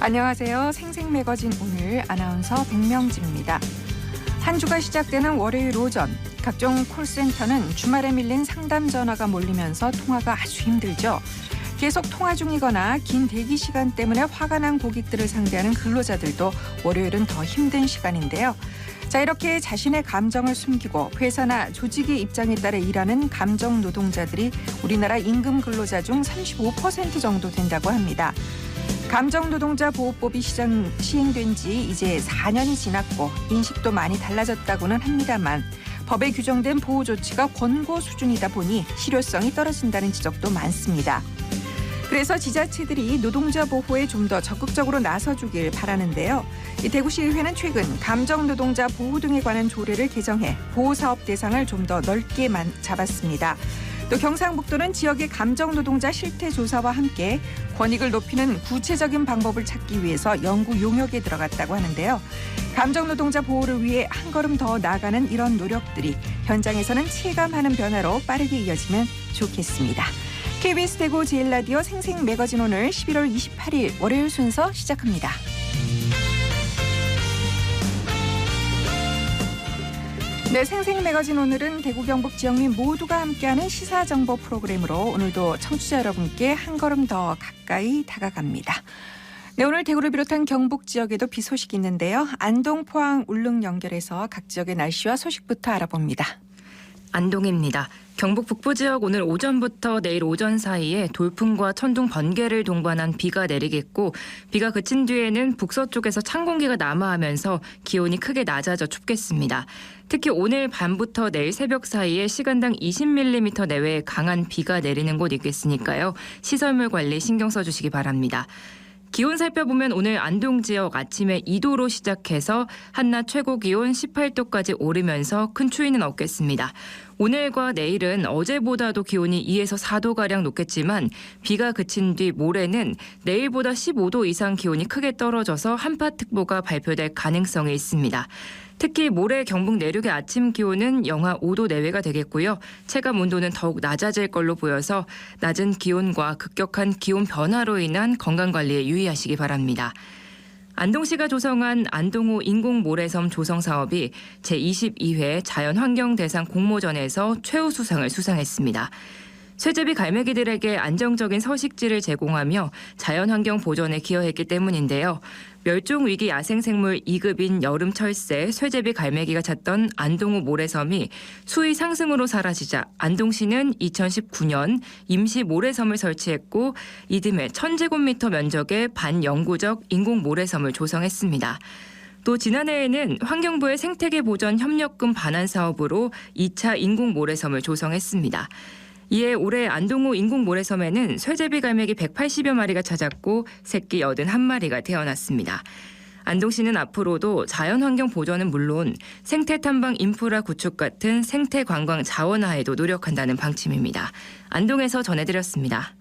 안녕하세요. 생생매거진 오늘 아나운서 백명지입니다. 한 주가 시작되는 월요일 오전, 각종 콜센터는 주말에 밀린 상담 전화가 몰리면서 통화가 아주 힘들죠. 계속 통화 중이거나 긴 대기 시간 때문에 화가 난 고객들을 상대하는 근로자들도 월요일은 더 힘든 시간인데요. 자, 이렇게 자신의 감정을 숨기고 회사나 조직의 입장에 따라 일하는 감정 노동자들이 우리나라 임금 근로자 중 35% 정도 된다고 합니다. 감정노동자 보호법이 시행된 지 이제 4년이 지났고 인식도 많이 달라졌다고는 합니다만 법에 규정된 보호 조치가 권고 수준이다 보니 실효성이 떨어진다는 지적도 많습니다. 그래서 지자체들이 노동자 보호에 좀 더 적극적으로 나서주길 바라는데요. 대구시의회는 최근 감정노동자 보호 등에 관한 조례를 개정해 보호사업 대상을 좀 더 넓게 잡았습니다. 또 경상북도는 지역의 감정노동자 실태조사와 함께 권익을 높이는 구체적인 방법을 찾기 위해서 연구 용역에 들어갔다고 하는데요. 감정노동자 보호를 위해 한 걸음 더 나아가는 이런 노력들이 현장에서는 체감하는 변화로 빠르게 이어지면 좋겠습니다. KBS 대구 제일라디오 생생매거진 오늘 11월 28일 월요일 순서 시작합니다. 네, 생생매거진 오늘은 대구 경북 지역민 모두가 함께하는 시사정보 프로그램으로 오늘도 청취자 여러분께 한 걸음 더 가까이 다가갑니다. 네, 오늘 대구를 비롯한 경북 지역에도 비 소식이 있는데요. 안동, 포항, 울릉 연결해서 각 지역의 날씨와 소식부터 알아봅니다. 안동입니다. 경북 북부 지역 오늘 오전부터 내일 오전 사이에 돌풍과 천둥, 번개를 동반한 비가 내리겠고 비가 그친 뒤에는 북서쪽에서 찬 공기가 남하하면서 기온이 크게 낮아져 춥겠습니다. 특히 오늘 밤부터 내일 새벽 사이에 시간당 20mm 내외의 강한 비가 내리는 곳 있겠으니까요. 시설물 관리 신경 써주시기 바랍니다. 기온 살펴보면 오늘 안동 지역 아침에 2도로 시작해서 한낮 최고 기온 18도까지 오르면서 큰 추위는 없겠습니다. 오늘과 내일은 어제보다도 기온이 2에서 4도가량 높겠지만 비가 그친 뒤 모레는 내일보다 15도 이상 기온이 크게 떨어져서 한파특보가 발표될 가능성이 있습니다. 특히 모레 경북 내륙의 아침 기온은 영하 5도 내외가 되겠고요. 체감 온도는 더욱 낮아질 걸로 보여서 낮은 기온과 급격한 기온 변화로 인한 건강관리에 유의하시기 바랍니다. 안동시가 조성한 안동호 인공모래섬 조성 사업이 제22회 자연환경대상 공모전에서 최우수상을 수상했습니다. 쇠제비 갈매기들에게 안정적인 서식지를 제공하며 자연환경 보존에 기여했기 때문인데요. 멸종위기 야생생물 2급인 여름철새 쇠제비 갈매기가 찾던 안동호 모래섬이 수위 상승으로 사라지자 안동시는 2019년 임시 모래섬을 설치했고 이듬해 1000제곱미터 면적의 반영구적 인공모래섬을 조성했습니다. 또 지난해에는 환경부의 생태계 보전 협력금 반환 사업으로 2차 인공모래섬을 조성했습니다. 이에 올해 안동호 인공모래섬에는 쇠제비 갈매기 180여 마리가 찾았고 새끼 81마리가 태어났습니다. 안동시는 앞으로도 자연환경 보전은 물론 생태탐방 인프라 구축 같은 생태관광 자원화에도 노력한다는 방침입니다. 안동에서 전해드렸습니다.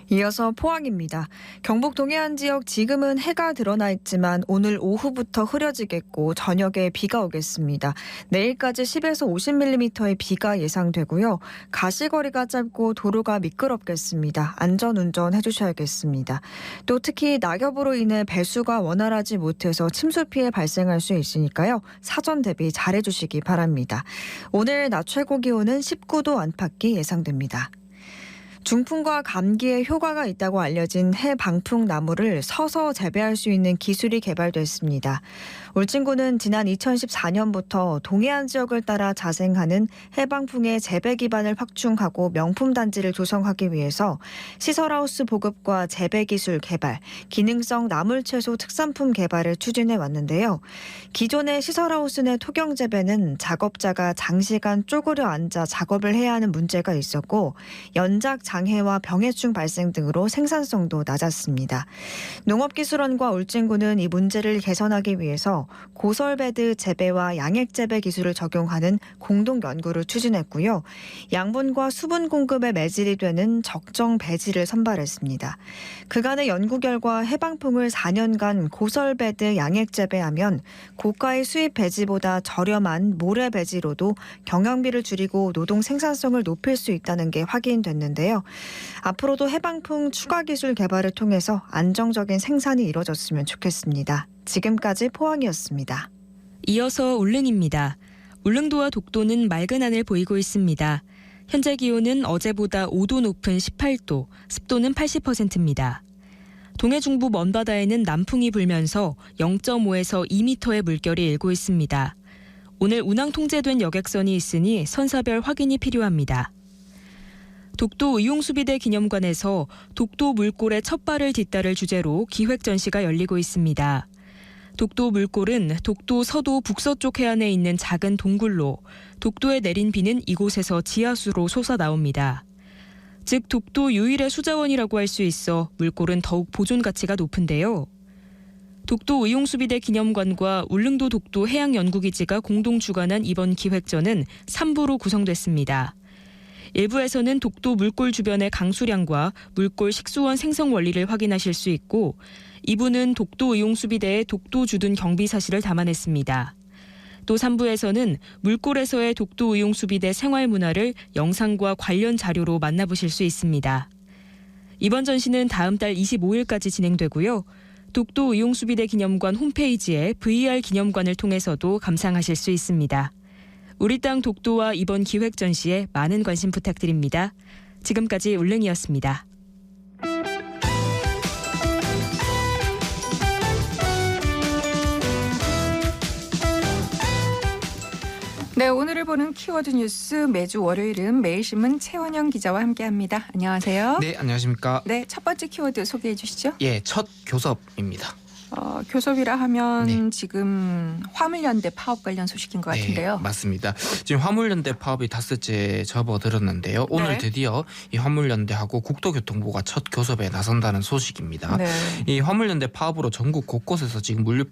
이어서 포항입니다. 경북 동해안 지역 지금은 해가 드러나 있지만 오늘 오후부터 흐려지겠고 저녁에 비가 오겠습니다. 내일까지 10에서 50mm의 비가 예상되고요. 가시거리가 짧고 도로가 미끄럽겠습니다. 안전운전 해주셔야겠습니다. 또 특히 낙엽으로 인해 배수가 원활하지 못해서 침수 피해 발생할 수 있으니까요. 사전 대비 잘해주시기 바랍니다. 오늘 낮 최고 기온은 19도 안팎이 예상됩니다. 중풍과 감기에 효과가 있다고 알려진 해방풍 나무를 서서 재배할 수 있는 기술이 개발됐습니다. 울진군은 지난 2014년부터 동해안 지역을 따라 자생하는 해방풍의 재배 기반을 확충하고 명품 단지를 조성하기 위해서 시설하우스 보급과 재배 기술 개발, 기능성 나물채소 특산품 개발을 추진해 왔는데요. 기존의 시설하우스 내 토경 재배는 작업자가 장시간 쪼그려 앉아 작업을 해야 하는 문제가 있었고 연작 장애와 병해충 발생 등으로 생산성도 낮았습니다. 농업기술원과 울진군은 이 문제를 개선하기 위해서 고설베드 재배와 양액 재배 기술을 적용하는 공동 연구를 추진했고요. 양분과 수분 공급에 매질이 되는 적정 배지를 선발했습니다. 그간의 연구 결과 해방풍을 4년간 고설베드 양액 재배하면 고가의 수입 배지보다 저렴한 모래 배지로도 경영비를 줄이고 노동 생산성을 높일 수 있다는 게 확인됐는데요. 있는데요. 앞으로도 해방풍 추가 기술 개발을 통해서 안정적인 생산이 이뤄졌으면 좋겠습니다. 지금까지 포항이었습니다. 이어서 울릉입니다. 울릉도와 독도는 맑은 하늘 보이고 있습니다. 현재 기온은 어제보다 5도 높은 18도, 습도는 80%입니다. 동해 중부 먼바다에는 남풍이 불면서 0.5에서 2m의 물결이 일고 있습니다. 오늘 운항 통제된 여객선이 있으니 선사별 확인이 필요합니다. 독도 의용수비대 기념관에서 독도 물골의 첫 발을 딛다를 주제로 기획 전시가 열리고 있습니다. 독도 물골은 독도 서도 북서쪽 해안에 있는 작은 동굴로 독도에 내린 비는 이곳에서 지하수로 솟아나옵니다. 즉 독도 유일의 수자원이라고 할 수 있어 물골은 더욱 보존 가치가 높은데요. 독도 의용수비대 기념관과 울릉도 독도 해양연구기지가 공동 주관한 이번 기획전은 3부로 구성됐습니다. 1부에서는 독도 물골 주변의 강수량과 물골 식수원 생성 원리를 확인하실 수 있고 2부는 독도 의용수비대의 독도 주둔 경비 사실을 담아냈습니다. 또 3부에서는 물골에서의 독도 의용수비대 생활 문화를 영상과 관련 자료로 만나보실 수 있습니다. 이번 전시는 다음 달 25일까지 진행되고요. 독도 의용수비대 기념관 홈페이지에 VR 기념관을 통해서도 감상하실 수 있습니다. 우리 땅 독도와 이번 기획 전시에 많은 관심 부탁드립니다. 지금까지 울릉이었습니다. 네, 오늘을 보는 키워드 뉴스 매주 월요일은 매일신문 최원영 기자와 함께합니다. 안녕하세요. 네, 안녕하십니까. 네, 첫 번째 키워드 소개해 주시죠. 예, 첫 교섭입니다. 교섭이라 하면 네. 지금 화물연대 파업 관련 소식인 것 같은데요. 네, 맞습니다. 지금 화물연대 파업이 닷새째 접어들었는데요. 오늘 네. 드디어 이 화물연대하고 국토교통부가 첫 교섭에 나선다는 소식입니다. 네. 이 화물연대 파업으로 전국 곳곳에서 지금 물류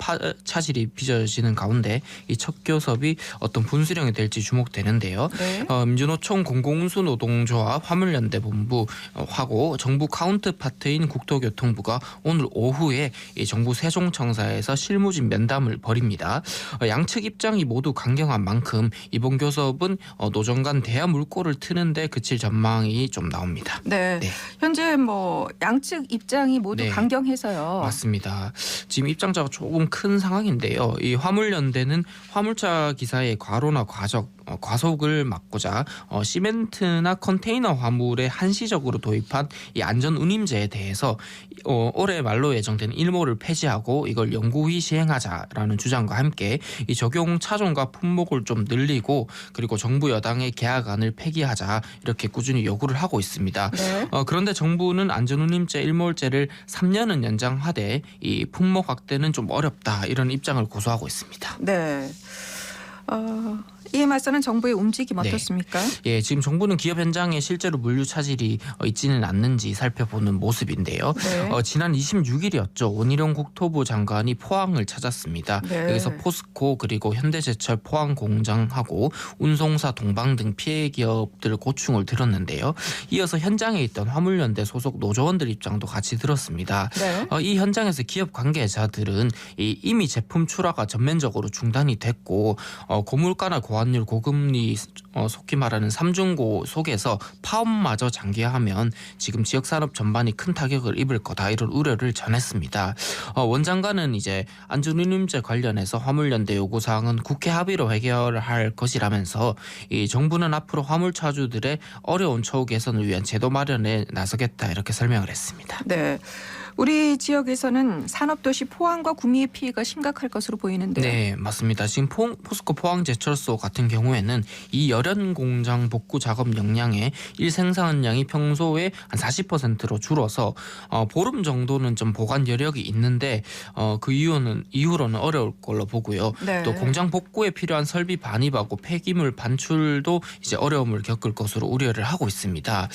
차질이 빚어지는 가운데 이 첫 교섭이 어떤 분수령이 될지 주목되는데요. 네. 민주노총 공공운수노동조합 화물연대 본부하고 정부 카운트파트인 국토교통부가 오늘 오후에 이 정부 세종청사에서 실무진 면담을 벌입니다. 양측 입장이 모두 강경한 만큼 이번 교섭은 노정 간 대화 물꼬를 트는데 그칠 전망이 좀 나옵니다. 네. 네. 현재 양측 입장이 모두 네. 강경해서요. 맞습니다. 지금 입장차가 조금 큰 상황인데요. 이 화물연대는 화물차 기사의 과로나 과속을 막고자 시멘트나 컨테이너 화물에 한시적으로 도입한 이 안전 운임제에 대해서 올해 말로 예정된 일몰을 폐지하고 이걸 연구히 시행하자라는 주장과 함께 이 적용 차종과 품목을 좀 늘리고 그리고 정부 여당의 계약안을 폐기하자 이렇게 꾸준히 요구를 하고 있습니다. 네. 그런데 정부는 안전운임제 일몰제를 3년은 연장하되 이 품목 확대는 좀 어렵다 이런 입장을 고수하고 있습니다. 네. 이에 맞서는 정부의 움직임 네. 어떻습니까? 예, 지금 정부는 기업 현장에 실제로 물류 차질이 있지는 않는지 살펴보는 모습인데요. 네. 지난 26일이었죠. 원희룡 국토부 장관이 포항을 찾았습니다. 네. 여기서 포스코 그리고 현대제철 포항 공장하고 운송사 동방 등 피해 기업들 고충을 들었는데요. 이어서 현장에 있던 화물연대 소속 노조원들 입장도 같이 들었습니다. 네. 이 현장에서 기업 관계자들은 이미 제품 출하가 전면적으로 중단이 됐고 고물가나 고환율 고금리 속히 말하는 삼중고 속에서 파업마저 장기화하면 지금 지역산업 전반이 큰 타격을 입을 거다 이런 우려를 전했습니다. 원 장관은 이제 안전운임제 관련해서 화물연대 요구사항은 국회 합의로 해결할 것이라면서 이 정부는 앞으로 화물차주들의 어려운 처우 개선을 위한 제도 마련에 나서겠다 이렇게 설명을 했습니다. 네. 우리 지역에서는 산업도시 포항과 구미의 피해가 심각할 것으로 보이는데요. 네, 맞습니다. 지금 포스코 포항제철소 같은 경우에는 이 열연 공장 복구 작업 역량의 일생산량이 평소에 한 40%로 줄어서 보름 정도는 좀 보관 여력이 있는데 그 이후로는 어려울 걸로 보고요. 네. 또 공장 복구에 필요한 설비 반입하고 폐기물 반출도 이제 어려움을 겪을 것으로 우려를 하고 있습니다.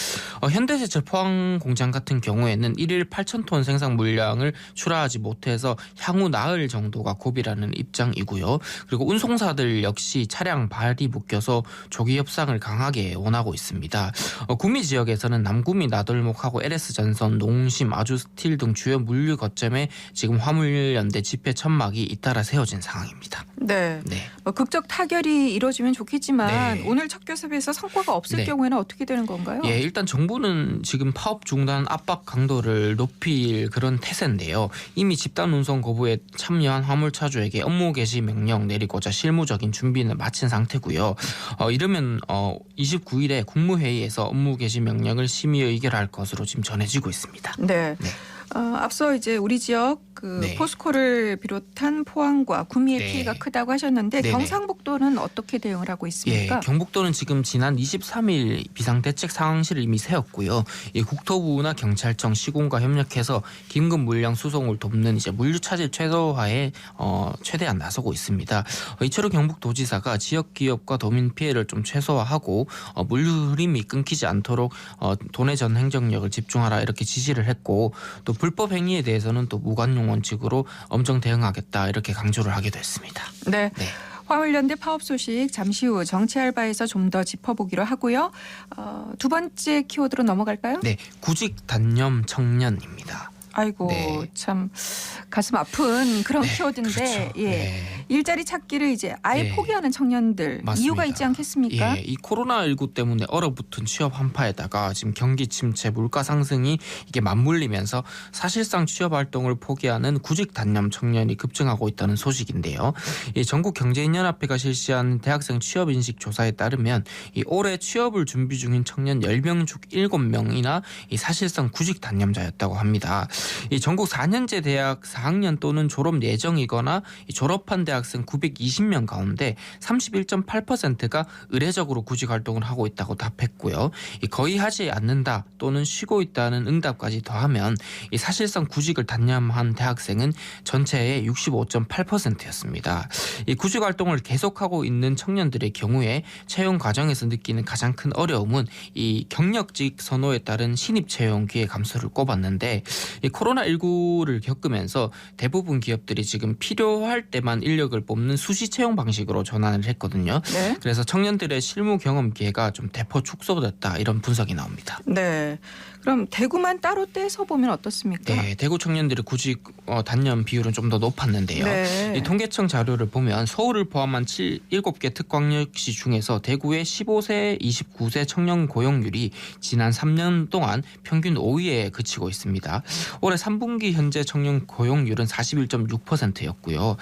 현대제철 포항 공장 같은 경우에는 1일 8,000톤 생산 물량을 출하하지 못해서 향후 나흘 정도가 고비라는 입장이고요. 그리고 운송사들 역시 차량 발이 묶여서 조기 협상을 강하게 원하고 있습니다. 구미 지역에서는 남구미 나돌목하고 LS전선, 농심, 아주스틸 등 주요 물류 거점에 지금 화물연대 집회 천막이 잇따라 세워진 상황입니다. 네. 네. 극적 타결이 이루어지면 좋겠지만 네. 오늘 첫 교섭에서 성과가 없을 네. 경우에는 어떻게 되는 건가요? 예, 일단 정부는 지금 파업 중단 압박 강도를 높일 그런 태세인데요. 이미 집단 운송 거부에 참여한 화물차주에게 업무 개시 명령 내리고자 실무적인 준비는 마친 상태고요. 이르면 29일에 국무회의에서 업무 개시 명령을 심의 의결할 것으로 지금 전해지고 있습니다. 네. 네. 앞서 이제 우리 지역 네. 포스코를 비롯한 포항과 구미의 네. 피해가 크다고 하셨는데 네네. 경상북도는 어떻게 대응을 하고 있습니까? 예, 경북도는 지금 지난 23일 비상대책 상황실을 이미 세웠고요. 이 국토부나 경찰청, 시군과 협력해서 긴급 물량 수송을 돕는 이제 물류 차질 최소화에 최대한 나서고 있습니다. 이철우 경북도지사가 지역 기업과 도민 피해를 좀 최소화하고 물류 흐름이 끊기지 않도록 도내전 행정력을 집중하라 이렇게 지시를 했고 또 불법 행위에 대해서는 또 무관용 원칙으로 엄정 대응하겠다 이렇게 강조를 하기도 했습니다. 네. 네. 화물연대 파업 소식 잠시 후 정치 알바에서 좀 더 짚어보기로 하고요. 두 번째 키워드로 넘어갈까요? 네, 구직 단념 청년입니다. 아이고 네. 참 가슴 아픈 그런 네, 키워드인데 그렇죠. 예. 네. 일자리 찾기를 이제 아예 네. 포기하는 청년들 맞습니다. 이유가 있지 않겠습니까? 예, 이 코로나19 때문에 얼어붙은 취업 한파에다가 지금 경기 침체, 물가 상승이 이게 맞물리면서 사실상 취업 활동을 포기하는 구직 단념 청년이 급증하고 있다는 소식인데요. 이 전국경제인연합회가 실시한 대학생 취업 인식 조사에 따르면 이 올해 취업을 준비 중인 청년 10명 중 7명이나 이 사실상 구직 단념자였다고 합니다. 이 전국 4년제 대학 4학년 또는 졸업 예정이거나 졸업한 대학생 920명 가운데 31.8%가 의례적으로 구직 활동을 하고 있다고 답했고요. 거의 하지 않는다 또는 쉬고 있다는 응답까지 더하면 사실상 구직을 단념한 대학생은 전체의 65.8%였습니다. 이 구직 활동을 계속하고 있는 청년들의 경우에 채용 과정에서 느끼는 가장 큰 어려움은 이 경력직 선호에 따른 신입 채용 기회 감소를 꼽았는데 이 코로나19를 겪으면서 대부분 기업들이 지금 필요할 때만 인력을 뽑는 수시 채용 방식으로 전환을 했거든요. 네. 그래서 청년들의 실무 경험 기회가 좀 대폭 축소됐다 이런 분석이 나옵니다. 네. 그럼 대구만 따로 떼서 보면 어떻습니까? 네, 대구 청년들의 구직 단념 비율은 좀 더 높았는데요. 네. 이 통계청 자료를 보면 서울을 포함한 7개 특광역시 중에서 대구의 15세, 29세 청년 고용률이 지난 3년 동안 평균 5위에 그치고 있습니다. 올해 3분기 현재 청년 고용률은 41.6%였고요.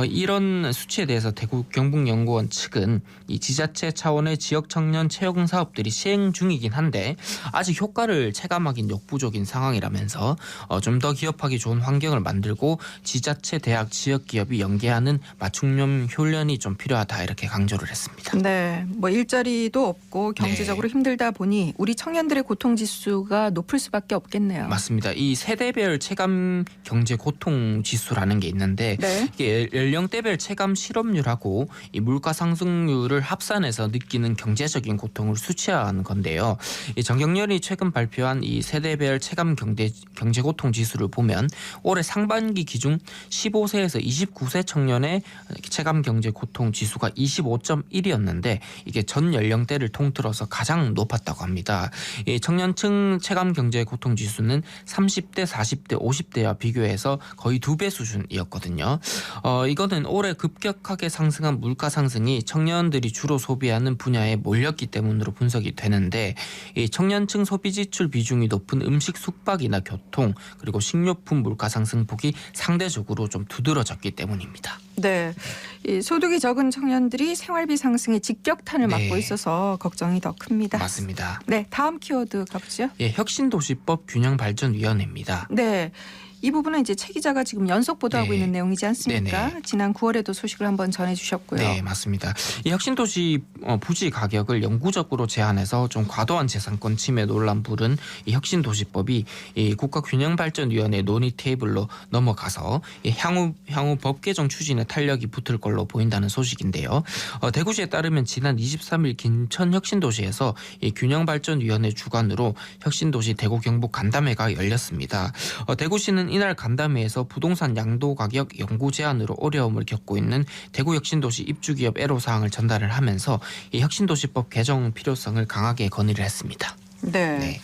이런 수치에 대해서 대구 경북연구원 측은 이 지자체 차원의 지역 청년 채용 사업들이 시행 중이긴 한데 아직 효과를 체감하긴 역부족인 상황이라면서 좀 더 기업하기 좋은 환경을 만들고 지자체, 대학, 지역 기업이 연계하는 맞춤형 훈련이 좀 필요하다 이렇게 강조를 했습니다. 네, 뭐 일자리도 없고 경제적으로 힘들다 보니 우리 청년들의 고통 지수가 높을 수밖에 없겠네요. 맞습니다. 이 세대별 체감 경제 고통 지수라는 게 있는데 네. 이게 연령대별 체감 실업률하고 이 물가 상승률을 합산해서 느끼는 경제적인 고통을 수치화하는 건데요. 이 정경련이 최근 발표한 이 세대별 체감 경제 고통 지수를 보면 올해 상반기 기준 15세에서 29세 청년의 체감 경제 고통 지수가 25.1이었는데 이게 전 연령대를 통틀어서 가장 높았다고 합니다. 이 청년층 체감 경제 고통 지수는 30대, 40대, 50대와 비교해서 거의 2배 수준이었거든요. 이거는 올해 급격하게 상승한 물가 상승이 청년들이 주로 소비하는 분야에 몰렸기 때문으로 분석이 되는데 이 청년층 소비 지출 비중이 높은 음식, 숙박이나 교통 그리고 식료품 물가 상승폭이 상대적으로 좀 두드러졌기 때문입니다. 네, 이 소득이 적은 청년들이 생활비 상승에 직격탄을 네. 맞고 있어서 걱정이 더 큽니다. 맞습니다. 네, 다음 키워드 가보죠. 예, 혁신도시법 균형발전위원회입니다. 네. 이 부분은 이제 최 기자가 지금 연속 보도하고 네. 있는 내용이지 않습니까? 네네. 지난 9월에도 소식을 한번 전해주셨고요. 네, 맞습니다. 이 혁신도시 부지 가격을 영구적으로 제한해서 좀 과도한 재산권 침해 논란 부른 이 혁신도시법이 이 국가균형발전위원회 논의 테이블로 넘어가서 이 향후 법 개정 추진에 탄력이 붙을 걸로 보인다는 소식인데요. 대구시에 따르면 지난 23일 김천혁신도시에서 이 균형발전위원회 주관으로 혁신도시 대구 경북 간담회가 열렸습니다. 대구시는 이날 간담회에서 부동산 양도 가격 연구 제한으로 어려움을 겪고 있는 대구혁신도시 입주기업 애로사항을 전달을 하면서 이 혁신도시법 개정 필요성을 강하게 건의를 했습니다. 네. 네.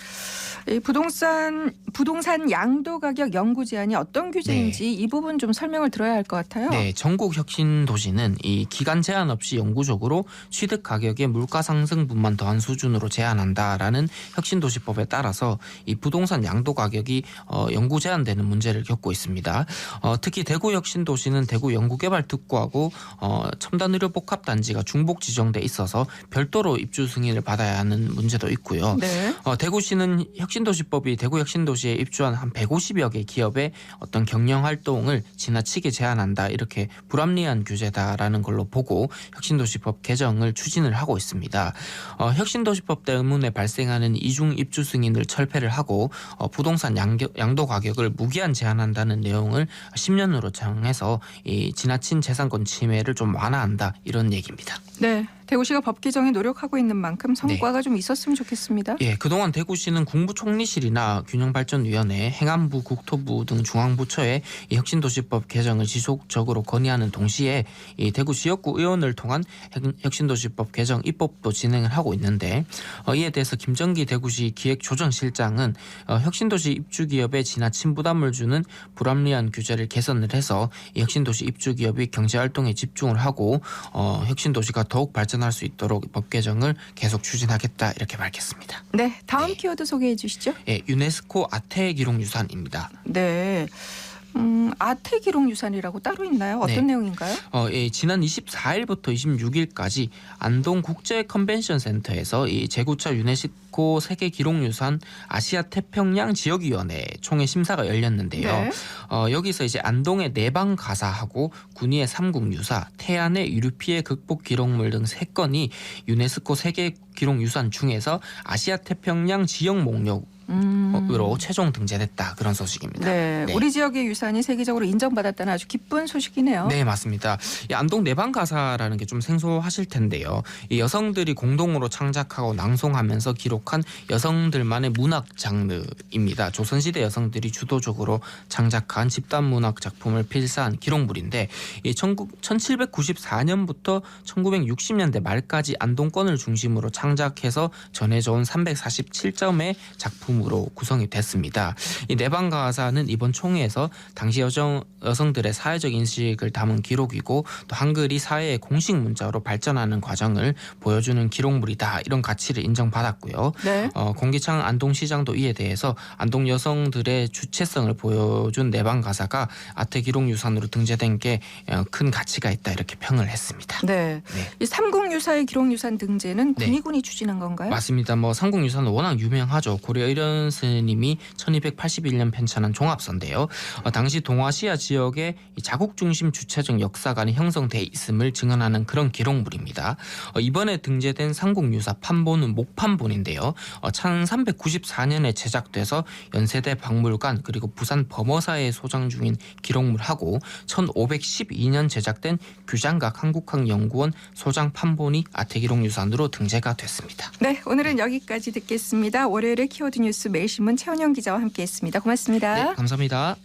이 부동산 양도 가격 연구 제한이 어떤 규제인지 이 부분 좀 설명을 들어야 할 것 같아요. 네, 전국 혁신도시는 이 기간 제한 없이 영구적으로 취득 가격의 물가 상승분만 더한 수준으로 제한한다라는 혁신도시법에 따라서 이 부동산 양도 가격이 영구 제한되는 문제를 겪고 있습니다. 특히 대구혁신도시는 대구 연구개발특구하고 첨단의료복합단지가 중복 지정돼 있어서 별도로 입주 승인을 받아야 하는 문제도 있고요. 네. 대구시는 혁신도시법이 대구혁신도시에 입주한 한 150여 개 기업의 어떤 경영 활동을 지나치게 제한한다 이렇게 불합리한 규제다라는 걸로 보고 혁신도시법 개정을 추진을 하고 있습니다. 혁신도시법 때문에 발생하는 이중 입주 승인을 철폐를 하고 부동산 양도 가격을 무기한 제한한다는 내용을 10년으로 정해서 이 지나친 재산권 침해를 좀 완화한다 이런 얘기입니다. 네. 대구시가 법 개정에 노력하고 있는 만큼 성과가 좀 있었으면 좋겠습니다. 예, 그동안 대구시는 국무총리실이나 균형발전위원회, 행안부, 국토부 등 중앙부처에 이 혁신도시법 개정을 지속적으로 건의하는 동시에 이 대구 지역구 의원을 통한 혁신도시법 개정 입법도 진행을 하고 있는데 이에 대해서 김정기 대구시 기획조정실장은 혁신도시 입주기업에 지나친 부담을 주는 불합리한 규제를 개선을 해서 이 혁신도시 입주기업이 경제활동에 집중을 하고 혁신도시가 더욱 발전할 수 있도록 법 개정을 계속 추진하겠다 이렇게 밝혔습니다. 네. 다음 키워드 소개해 주시죠. 예, 유네스코 아태기록유산입니다. 네. 아태기록유산이라고 따로 있나요? 어떤 네. 내용인가요? 예, 지난 24일부터 26일까지 안동 국제 컨벤션 센터에서 이 제9차 유네스코 세계 기록유산 아시아 태평양 지역위원회 총회 심사가 열렸는데요. 네. 여기서 이제 안동의 내방 가사하고 군위의 삼국유사, 태안의 유류 피해 극복 기록물 등 3건이 유네스코 세계 기록유산 중에서 아시아 태평양 지역 목록으로 최종 등재됐다 그런 소식입니다. 네. 우리 지역의 유산이 세계적으로 인정받았다는 아주 기쁜 소식이네요. 네, 맞습니다. 이 안동 내방 가사라는 게 좀 생소하실 텐데요. 이 여성들이 공동으로 창작하고 낭송하면서 기록한 여성들만의 문학 장르입니다. 조선시대 여성들이 주도적으로 창작한 집단 문학 작품을 필사한 기록물인데 이 1794년부터 1960년대 말까지 안동권을 중심으로 창작해서 전해져 온 347점의 작품으로 구성이 됐습니다. 이 내방 가사는 이번 총회에서 당시 여성들의 사회적 인식을 담은 기록이고 또 한글이 사회의 공식 문자로 발전하는 과정을 보여주는 기록물이다 이런 가치를 인정받았고요. 네. 공기창 안동시장도 이에 대해서 안동 여성들의 주체성을 보여준 내방 가사가 아태기록유산으로 등재된 게 큰 가치가 있다 이렇게 평을 했습니다. 네. 네. 이 삼국유사의 기록유산 등재는 네. 군의군이 추진한 건가요? 맞습니다. 삼국유산은 워낙 유명하죠. 고려 의련 스님이 1281년 편찬한 종합서인데요. 당시 동아시아 지역의 자국 중심 주체적 역사관이 형성돼 있음을 증언하는 그런 기록물입니다. 이번에 등재된 삼국유사 판본은 목판본인데요. 1394년에 제작돼서 연세대 박물관 그리고 부산 범어사에 소장 중인 기록물하고 1512년 제작된 규장각 한국학연구원 소장 판본이 아태기록유산으로 등재가 됐습니다. 네. 오늘은 여기까지 듣겠습니다. 월요일에 키워드 뉴스 매일신문 최원영 기자와 함께했습니다. 고맙습니다. 네, 감사합니다.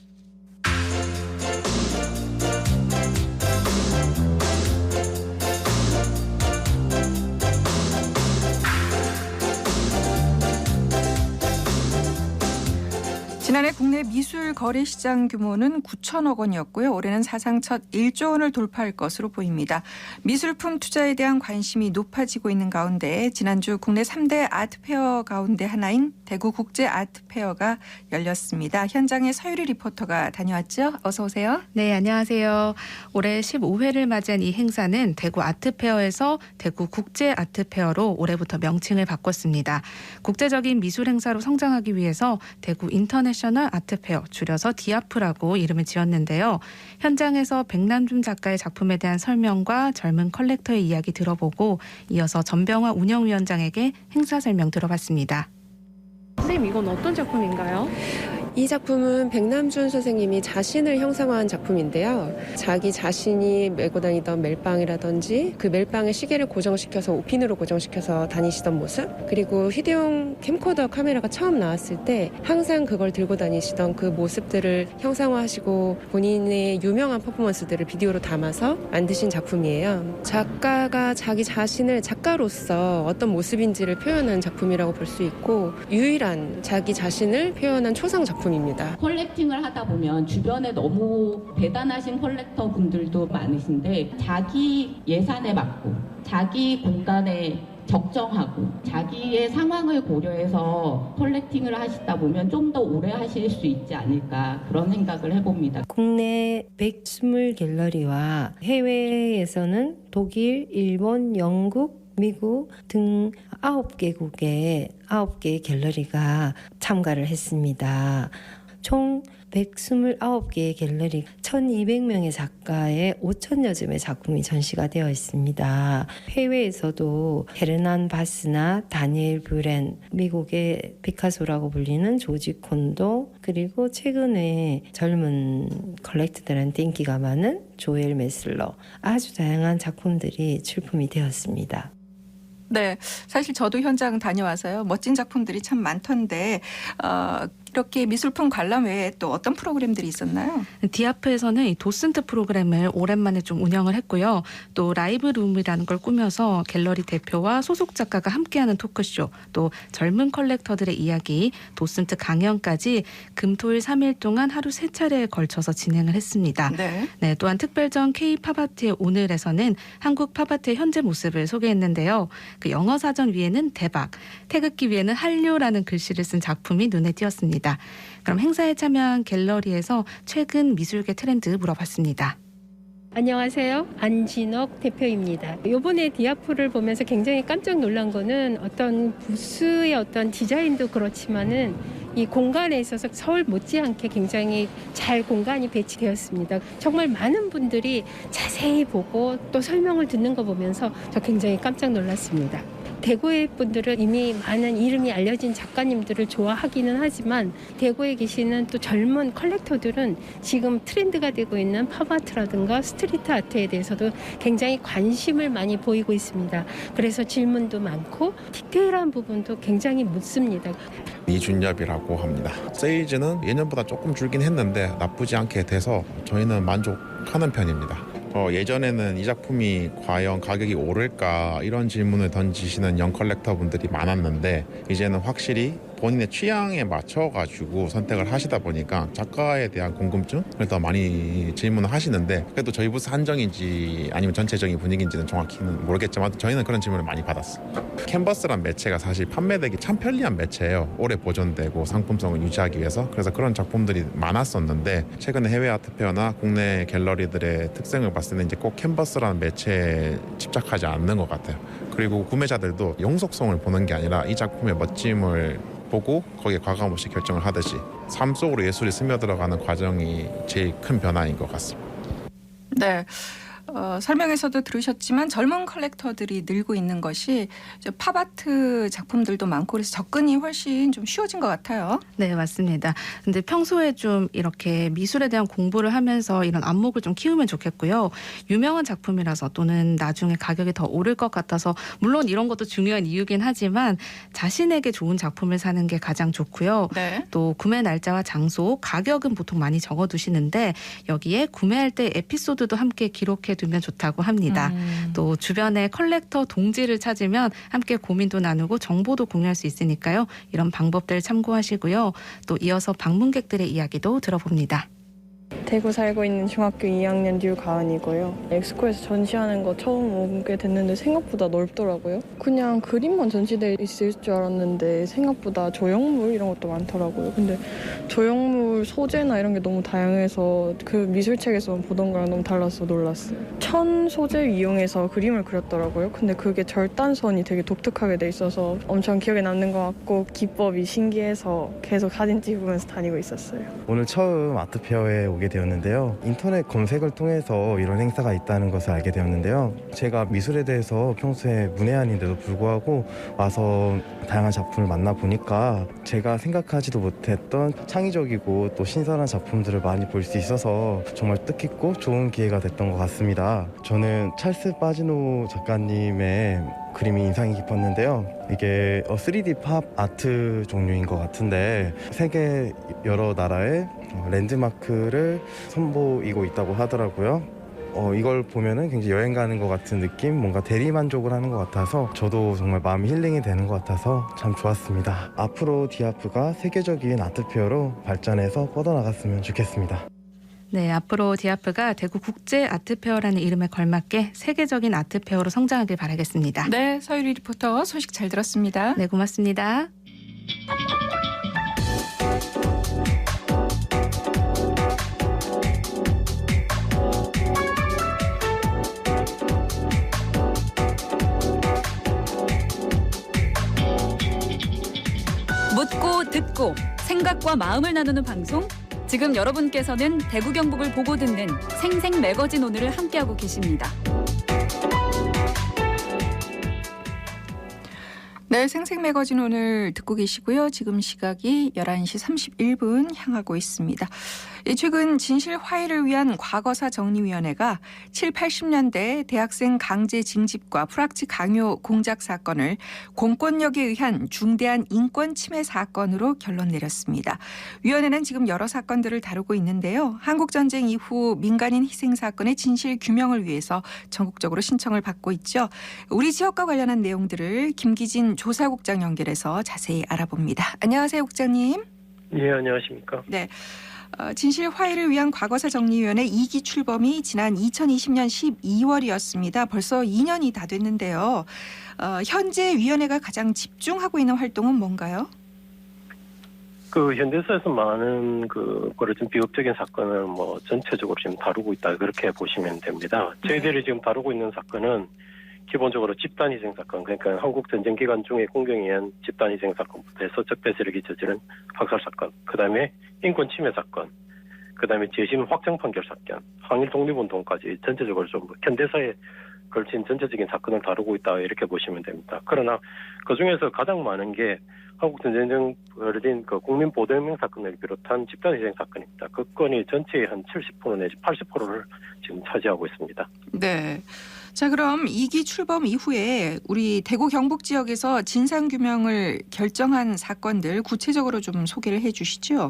지난해 국내 미술 거래 시장 규모는 9천억 원이었고요. 올해는 사상 첫 1조 원을 돌파할 것으로 보입니다. 미술품 투자에 대한 관심이 높아지고 있는 가운데 지난주 국내 3대 아트페어 가운데 하나인 대구 국제 아트페어가 열렸습니다. 현장에 서유리 리포터가 다녀왔죠. 어서 오세요. 네, 안녕하세요. 올해 15회를 맞이한 이 행사는 대구 아트페어에서 대구 국제 아트페어로 올해부터 명칭을 바꿨습니다. 국제적인 미술 행사로 성장하기 위해서 대구 인터내셔널 아트 아트페어, 줄여서 디아프라고 이름을 지었는데요. 현장에서 백남준 작가의 작품에 대한 설명과 젊은 컬렉터의 이야기 들어보고 이어서 전병화 운영위원장에게 행사 설명 들어봤습니다. 선생님, 이건 어떤 작품인가요? 이 작품은 백남준 선생님이 자신을 형상화한 작품인데요. 자기 자신이 메고 다니던 멜빵이라든지 그 멜빵에 시계를 고정시켜서 핀으로 고정시켜서 다니시던 모습, 그리고 휴대용 캠코더 카메라가 처음 나왔을 때 항상 그걸 들고 다니시던 그 모습들을 형상화하시고 본인의 유명한 퍼포먼스들을 비디오로 담아서 만드신 작품이에요. 작가가 자기 자신을 작가로서 어떤 모습인지를 표현한 작품이라고 볼 수 있고 유일한 자기 자신을 표현한 초상 작품입니다. 컬렉팅을 하다 보면 주변에 너무 대단하신 컬렉터 분들도 많으신데 자기 예산에 맞고 자기 공간에 적정하고 자기의 상황을 고려해서 컬렉팅을 하시다 보면 좀 더 오래 하실 수 있지 않을까 그런 생각을 해봅니다. 국내 120 갤러리와 해외에서는 독일, 일본, 영국, 미국 등 9개국의 9개의 갤러리가 참가를 했습니다. 총 129개의 갤러리, 1200명의 작가의 5000여 점의 작품이 전시가 되어 있습니다. 해외에서도 헤르난 바스나 다니엘 브렌, 미국의 피카소라고 불리는 조지 콘도, 그리고 최근에 젊은 컬렉터들한테 인기가 많은 조엘 메슬러, 아주 다양한 작품들이 출품이 되었습니다. 네, 사실 저도 현장 다녀와서요. 멋진 작품들이 참 많던데 이렇게 미술품 관람 외에 또 어떤 프로그램들이 있었나요? 디아프에서는 이 도슨트 프로그램을 오랜만에 좀 운영을 했고요. 또 라이브룸이라는 걸 꾸며서 갤러리 대표와 소속 작가가 함께하는 토크쇼, 또 젊은 컬렉터들의 이야기, 도슨트 강연까지 금토일 3일 동안 하루 3차례에 걸쳐서 진행을 했습니다. 네, 또한 특별전 K-팝아트의 오늘에서는 한국 팝아트의 현재 모습을 소개했는데요. 그 영어 사전 위에는 대박, 태극기 위에는 한류라는 글씨를 쓴 작품이 눈에 띄었습니다. 그럼 행사에 참여한 갤러리에서 최근 미술계 트렌드 물어봤습니다. 안녕하세요. 안진옥 대표입니다. 이번에 디아프를 보면서 굉장히 깜짝 놀란 거는 어떤 부스의 어떤 디자인도 그렇지만은 이 공간에 있어서 서울 못지않게 굉장히 잘 공간이 배치되었습니다. 정말 많은 분들이 자세히 보고 또 설명을 듣는 거 보면서 저 굉장히 깜짝 놀랐습니다. 대구의 분들은 이미 많은 이름이 알려진 작가님들을 좋아하기는 하지만 대구에 계시는 또 젊은 컬렉터들은 지금 트렌드가 되고 있는 팝아트라든가 스트리트 아트에 대해서도 굉장히 관심을 많이 보이고 있습니다. 그래서 질문도 많고 디테일한 부분도 굉장히 묻습니다. 이준엽이라고 합니다. 세일즈는 예년보다 조금 줄긴 했는데 나쁘지 않게 돼서 저희는 만족하는 편입니다. 예전에는 이 작품이 과연 가격이 오를까 이런 질문을 던지시는 영 컬렉터 분들이 많았는데 이제는 확실히 본인의 취향에 맞춰가지고 선택을 하시다 보니까 작가에 대한 궁금증을 더 많이 질문을 하시는데 그래도 저희 부스 한정인지 아니면 전체적인 분위기인지는 정확히는 모르겠지만 저희는 그런 질문을 많이 받았어요. 캔버스란 매체가 사실 판매되기 참 편리한 매체예요. 오래 보존되고 상품성을 유지하기 위해서. 그래서 그런 작품들이 많았었는데 최근에 해외 아트페어나 국내 갤러리들의 특성을 봤을 때는 이제 꼭 캔버스라는 매체에 집착하지 않는 것 같아요. 그리고 구매자들도 영속성을 보는 게 아니라 이 작품의 멋짐을 보고 거기에 과감없이 결정을 하듯이 삶 속으로 예술이 스며들어가는 과정이 제일 큰 변화인 것 같습니다. 네. 설명에서도 들으셨지만 젊은 컬렉터들이 늘고 있는 것이 팝아트 작품들도 많고 그래서 접근이 훨씬 좀 쉬워진 것 같아요. 네, 맞습니다. 근데 평소에 좀 이렇게 미술에 대한 공부를 하면서 이런 안목을 좀 키우면 좋겠고요. 유명한 작품이라서 또는 나중에 가격이 더 오를 것 같아서 물론 이런 것도 중요한 이유긴 하지만 자신에게 좋은 작품을 사는 게 가장 좋고요. 네. 또 구매 날짜와 장소, 가격은 보통 많이 적어두시는데 여기에 구매할 때 에피소드도 함께 기록해 두면 좋다고 합니다. 또 주변에 컬렉터 동지를 찾으면 함께 고민도 나누고 정보도 공유할 수 있으니까요. 이런 방법들 참고하시고요. 또 이어서 방문객들의 이야기도 들어봅니다. 대구 살고 있는 중학교 2학년 류가은이고요. 엑스코에서 전시하는 거 처음 오게 됐는데 생각보다 넓더라고요. 그냥 그림만 전시돼 있을 줄 알았는데 생각보다 조형물 이런 것도 많더라고요. 근데 조형물 소재나 이런 게 너무 다양해서 그 미술책에서 보던 거랑 너무 달라서 놀랐어요. 천 소재 이용해서 그림을 그렸더라고요. 근데 그게 절단선이 되게 독특하게 돼 있어서 엄청 기억에 남는 것 같고 기법이 신기해서 계속 사진 찍으면서 다니고 있었어요. 오늘 처음 아트페어에 오게 되었는데요. 인터넷 검색을 통해서 이런 행사가 있다는 것을 알게 되었는데요. 제가 미술에 대해서 평소에 문외한인데도 불구하고 와서 다양한 작품을 만나보니까 제가 생각하지도 못했던 창의적이고 또 신선한 작품들을 많이 볼 수 있어서 정말 뜻깊고 좋은 기회가 됐던 것 같습니다. 저는 찰스 바지노 작가님의 그림이 인상이 깊었는데요. 이게 3D 팝 아트 종류인 것 같은데 세계 여러 나라의 랜드마크를 선보이고 있다고 하더라고요. 이걸 보면은 굉장히 여행 가는 것 같은 느낌, 뭔가 대리만족을 하는 것 같아서 저도 정말 마음이 힐링이 되는 것 같아서 참 좋았습니다. 앞으로 디아프가 세계적인 아트페어로 발전해서 뻗어나갔으면 좋겠습니다. 네, 앞으로 디아프가 대구 국제 아트페어라는 이름에 걸맞게 세계적인 아트페어로 성장하길 바라겠습니다. 네, 서유리 리포터 소식 잘 들었습니다. 네, 고맙습니다. 묻고 듣고 생각과 마음을 나누는 방송. 지금 여러분께서는 대구 경북을 보고 듣는 생생 매거진 오늘을 함께하고 계십니다. 네, 생생 매거진 오늘 듣고 계시고요. 지금 시각이 11시 31분 향하고 있습니다. 최근 진실 화해를 위한 과거사 정리위원회가 7, 80년대 대학생 강제 징집과 프락치 강요 공작 사건을 공권력에 의한 중대한 인권 침해 사건으로 결론 내렸습니다. 위원회는 지금 여러 사건들을 다루고 있는데요. 한국전쟁 이후 민간인 희생 사건의 진실 규명을 위해서 전국적으로 신청을 받고 있죠. 우리 지역과 관련한 내용들을 김기진 조사국장 연결해서 자세히 알아봅니다. 안녕하세요, 국장님. 네, 안녕하십니까. 네. 진실 화해를 위한 과거사 정리위원회 2기 출범이 지난 2020년 12월이었습니다. 벌써 2년이 다 됐는데요. 현재 위원회가 가장 집중하고 있는 활동은 뭔가요? 현대사에서 많은 벌어진 비극적인 사건을 전체적으로 지금 다루고 있다, 그렇게 보시면 됩니다. 저희들이 지금 다루고 있는 사건은 기본적으로 집단희생 사건, 그러니까 한국 전쟁 기간 중에 공경에 의한 집단희생 사건부터 해서 적대 세력이 저지른 학살 사건, 그다음에 인권 침해 사건, 그다음에 재심 확정 판결 사건, 항일 독립운동까지 전체적으로 좀 현대사에 걸친 전체적인 사건을 다루고 있다, 이렇게 보시면 됩니다. 그러나 그 중에서 가장 많은 게 한국 전쟁 중 벌어진 국민 보도혁명 사건을 비롯한 집단희생 사건입니다. 그 건이 전체의 한 70% 내지 80%를 지금 차지하고 있습니다. 네. 자, 그럼 2기 출범 이후에 우리 대구 경북 지역에서 진상규명을 결정한 사건들 구체적으로 좀 소개를 해 주시죠.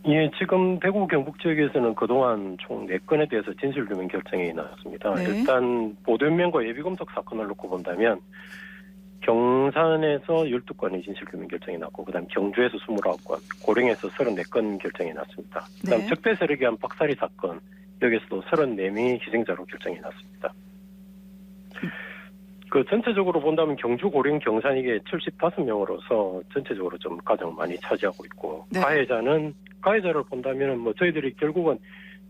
예, 지금 대구 경북 지역에서는 그동안 총 4건에 대해서 진실규명 결정이 나왔습니다. 네. 일단 보도연맹과 예비검색 사건을 놓고 본다면 경산에서 12건의 진실규명 결정이 났고, 그다음 경주에서 29건, 고령에서 34건 결정이 났습니다. 그다음 네. 적대 세력에 의한 박살이 사건, 여기서도 34명이 희생자로 결정이 났습니다. 전체적으로 본다면 경주, 고령, 경산 이게 75명으로서 전체적으로 좀 가장 많이 차지하고 있고, 네. 가해자를 본다면 저희들이 결국은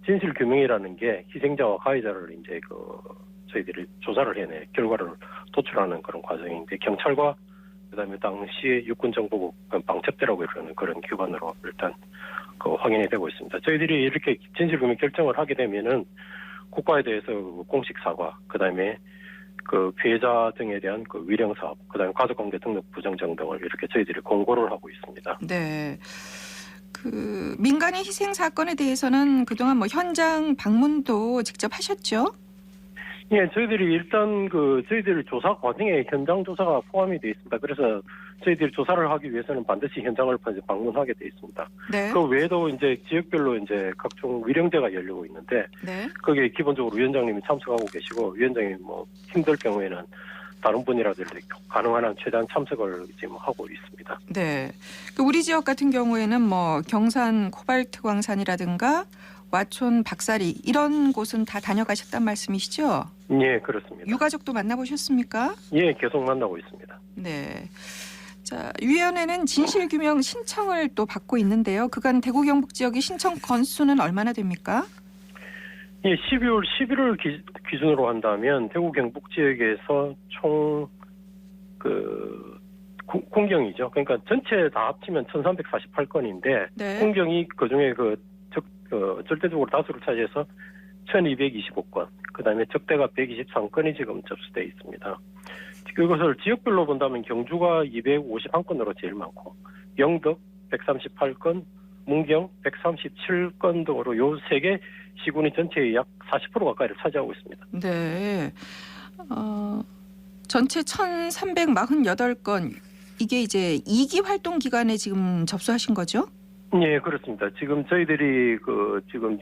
진실 규명이라는 게 희생자와 가해자를 이제 저희들이 조사를 해내 결과를 도출하는 그런 과정인데, 경찰과 그다음에 당시 육군정보국 방첩대라고 이러는 그런 기관으로 일단 확인이 되고 있습니다. 저희들이 이렇게 진실 규명 결정을 하게 되면은 국가에 대해서 공식 사과, 그다음에 피해자 등에 대한 위령 사업, 그다음에 가족관계 등록 부정정 등을 이렇게 저희들이 공고를 하고 있습니다. 네. 민간인 희생 사건에 대해서는 그동안 현장 방문도 직접 하셨죠? 예, 저희들이 일단 저희들 조사 과정에 현장 조사가 포함이 되어 있습니다. 그래서 저희들이 조사를 하기 위해서는 반드시 현장을 방문하게 되어 있습니다. 네. 그 외에도 이제 지역별로 이제 각종 위령제가 열리고 있는데, 네. 거기에 기본적으로 위원장님이 참석하고 계시고, 위원장이 힘들 경우에는 다른 분이라든지 가능한 한 최대한 참석을 지금 하고 있습니다. 네. 우리 지역 같은 경우에는 경산 코발트 광산이라든가 와촌, 박사리 이런 곳은 다 다녀가셨단 말씀이시죠? 예, 그렇습니다. 유가족도 만나보셨습니까? 예, 계속 만나고 있습니다. 네. 자, 위원회는 진실규명 신청을 또 받고 있는데요. 그간 대구 경북 지역의 신청 건수는 얼마나 됩니까? 예, 12월 11월 기준으로 한다면 대구 경북 지역에서 총 공경이죠. 그러니까 전체 다 합치면 1,348건인데 네. 공경이 그중에 절대적으로 다수를 차지해서 1,225건, 그다음에 적대가 123건이 지금 접수돼 있습니다. 이것을 지역별로 본다면 경주가 251건으로 제일 많고 영덕 138건, 문경 137건 등으로 요 세 개 시군이 전체의 약 40% 가까이를 차지하고 있습니다. 네. 전체 1,348건 이게 이제 2기 활동 기간에 지금 접수하신 거죠? 예, 그렇습니다. 지금 저희들이 지금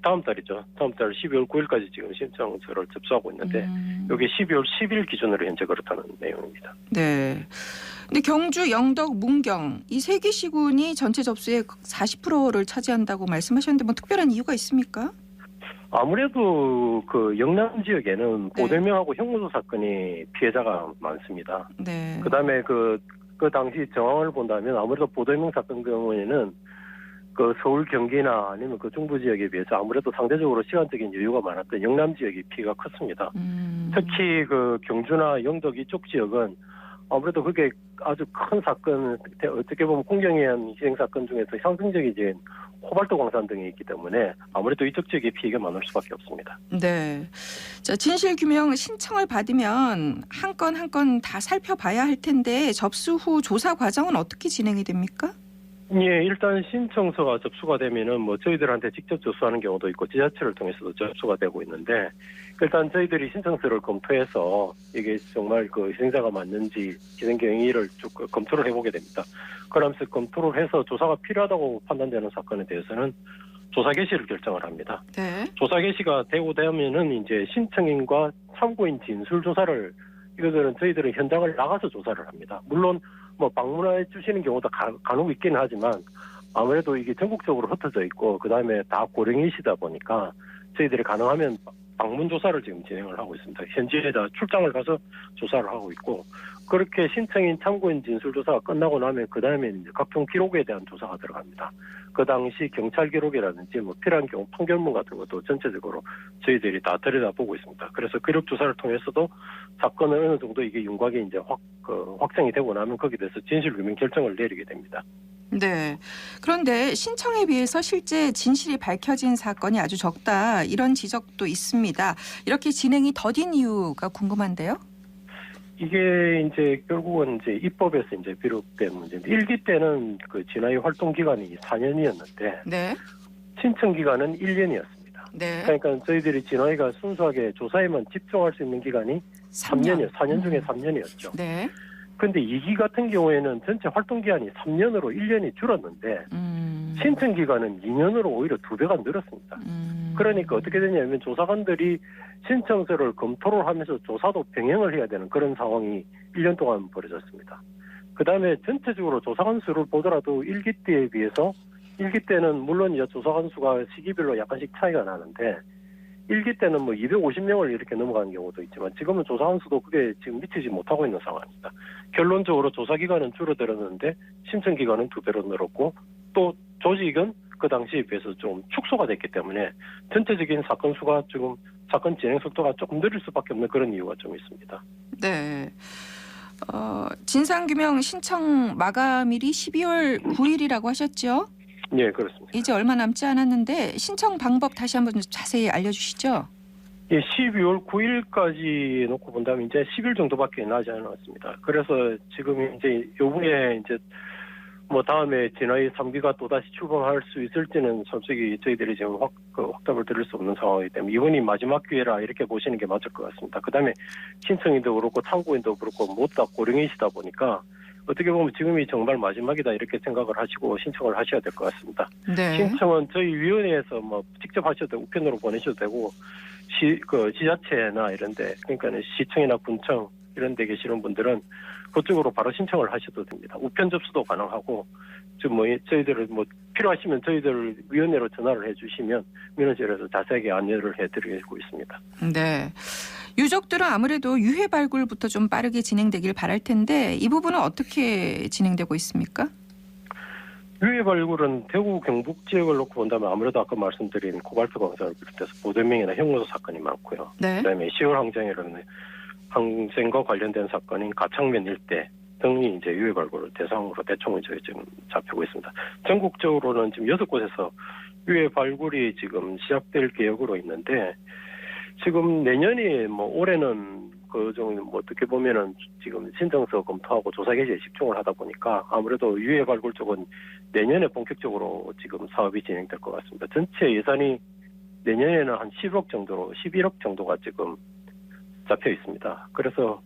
다음 달이죠. 다음 달 12월 9일까지 지금 신청서를 접수하고 있는데 여기 12월 10일 기준으로 현재 그렇다는 내용입니다. 네. 근데 경주, 영덕, 문경 이 세 개 시군이 전체 접수의 40%를 차지한다고 말씀하셨는데 뭐 특별한 이유가 있습니까? 아무래도 영남 지역에는 보대명하고 형무소 사건이 피해자가 많습니다. 네. 그다음에 그 당시 정황을 본다면 아무래도 보도명 사건 경우에는 서울 경기나 아니면 중부 지역에 비해서 아무래도 상대적으로 시간적인 여유가 많았던 영남 지역이 피해가 컸습니다. 특히 경주나 영덕 이쪽 지역은 아무래도 그게 아주 큰 사건, 어떻게 보면 공경에 의한 희생 사건 중에서 상승적인 코발트 광산 등이 있기 때문에 아무래도 이쪽 지역의 피해가 많을 수밖에 없습니다. 네. 자, 진실규명 신청을 받으면 한 건 한 건 다 살펴봐야 할 텐데 접수 후 조사 과정은 어떻게 진행이 됩니까? 예, 일단 신청서가 접수가 되면은 저희들한테 직접 접수하는 경우도 있고 지자체를 통해서도 접수가 되고 있는데 일단 저희들이 신청서를 검토해서 이게 정말 희생자가 맞는지 희생 경위를 쭉 검토를 해보게 됩니다. 그러면서 검토를 해서 조사가 필요하다고 판단되는 사건에 대해서는 조사 개시를 결정을 합니다. 네. 조사 개시가 되고 되면은 이제 신청인과 참고인 진술 조사를 이것들은 저희들은 현장을 나가서 조사를 합니다. 물론 방문해 주시는 경우도 간혹 있기는 하지만 아무래도 이게 전국적으로 흩어져 있고 그다음에 다 고령이시다 보니까 저희들이 가능하면 방문 조사를 지금 진행을 하고 있습니다. 현지에다 출장을 가서 조사를 하고 있고 그렇게 신청인 참고인 진술 조사가 끝나고 나면 그다음에 이제 각종 기록에 대한 조사가 들어갑니다. 그 당시 경찰 기록이라든지 필요한 경우 판결문 같은 것도 전체적으로 저희들이 다 들여다보고 있습니다. 그래서 기록 조사를 통해서도 사건은 어느 정도 이게 윤곽이 이제 확정이 되고 나면 거기에 대해서 진실규명 결정을 내리게 됩니다. 네. 그런데 신청에 비해서 실제 진실이 밝혀진 사건이 아주 적다 이런 지적도 있습니다. 이렇게 진행이 더딘 이유가 궁금한데요. 이게 이제 결국은 이제 입법에서 이제 비롯된 문제인데 1기 때는 진화의 활동 기간이 4년이었는데 네. 신청 기간은 1년이었습니다. 네. 그러니까 저희들이 진화이가 순수하게 조사에만 집중할 수 있는 기간이 3년이었어요. 4년 중에 3년이었죠. 네. 그런데 2기 같은 경우에는 전체 활동 기간이 3년으로 1년이 줄었는데 신청 기간은 2년으로 오히려 2배가 늘었습니다. 그러니까 어떻게 되냐면 조사관들이 신청서를 검토를 하면서 조사도 병행을 해야 되는 그런 상황이 1년 동안 벌어졌습니다. 그다음에 전체적으로 조사관 수를 보더라도 1기 때에 비해서 1기 때는 물론 이제 조사관 수가 시기별로 약간씩 차이가 나는데 1기 때는 250명을 이렇게 넘어가는 경우도 있지만 지금은 조사관 수도 그게 지금 미치지 못하고 있는 상황입니다. 결론적으로 조사 기간은 줄어들었는데 신청 기간은 2배로 늘었고 또 조직은 그 당시에 비해서 좀 축소가 됐기 때문에 전체적인 사건 수가 지금 사건 진행 속도가 조금 느릴 수밖에 없는 그런 이유가 좀 있습니다. 네. 진상규명 신청 마감일이 12월 9일이라고 하셨죠? 네, 그렇습니다. 이제 얼마 남지 않았는데 신청 방법 다시 한번 자세히 알려주시죠. 예, 12월 9일까지 놓고 본다면 이제 10일 정도밖에 나지 않았습니다. 그래서 지금 이제 요번에 이제 다음에 진화의 3기가 또다시 출범할 수 있을지는 솔직히 저희들이 지금 확답을 드릴 수 없는 상황이기 때문에 이번이 마지막 기회라 이렇게 보시는 게 맞을 것 같습니다. 그다음에 신청인도 그렇고 참고인도 그렇고 모두 다 고령이시다 보니까 어떻게 보면 지금이 정말 마지막이다 이렇게 생각을 하시고 신청을 하셔야 될 것 같습니다. 네. 신청은 저희 위원회에서 직접 하셔도 되고 우편으로 보내셔도 되고 지자체나 이런데 그러니까 시청이나 군청 이런 데 계시는 분들은 그쪽으로 바로 신청을 하셔도 됩니다. 우편 접수도 가능하고 지금 저희들을 필요하시면 저희들 위원회로 전화를 해주시면 민원실에서 자세하게 안내를 해드리고 있습니다. 네. 유족들은 아무래도 유해 발굴부터 좀 빠르게 진행되길 바랄 텐데 이 부분은 어떻게 진행되고 있습니까? 유해 발굴은 대구 경북 지역을 놓고 본다면 아무래도 아까 말씀드린 코발트 광산을 비롯해서 보도명이나 형무소 사건이 많고요. 네. 그다음에 10월 항쟁이라는 항쟁과 관련된 사건인 가창면 일대 등이 이제 유해 발굴을 대상으로 대충 저희 지금 잡히고 있습니다. 전국적으로는 지금 6곳에서 유해 발굴이 지금 시작될 계획으로 있는데 지금 내년이 올해는 그중 어떻게 보면은 지금 신청서 검토하고 조사 개시에 집중을 하다 보니까 아무래도 유해 발굴 쪽은 내년에 본격적으로 지금 사업이 진행될 것 같습니다. 전체 예산이 내년에는 한 10억 정도로 11억 정도가 지금 잡혀 있습니다. 그래서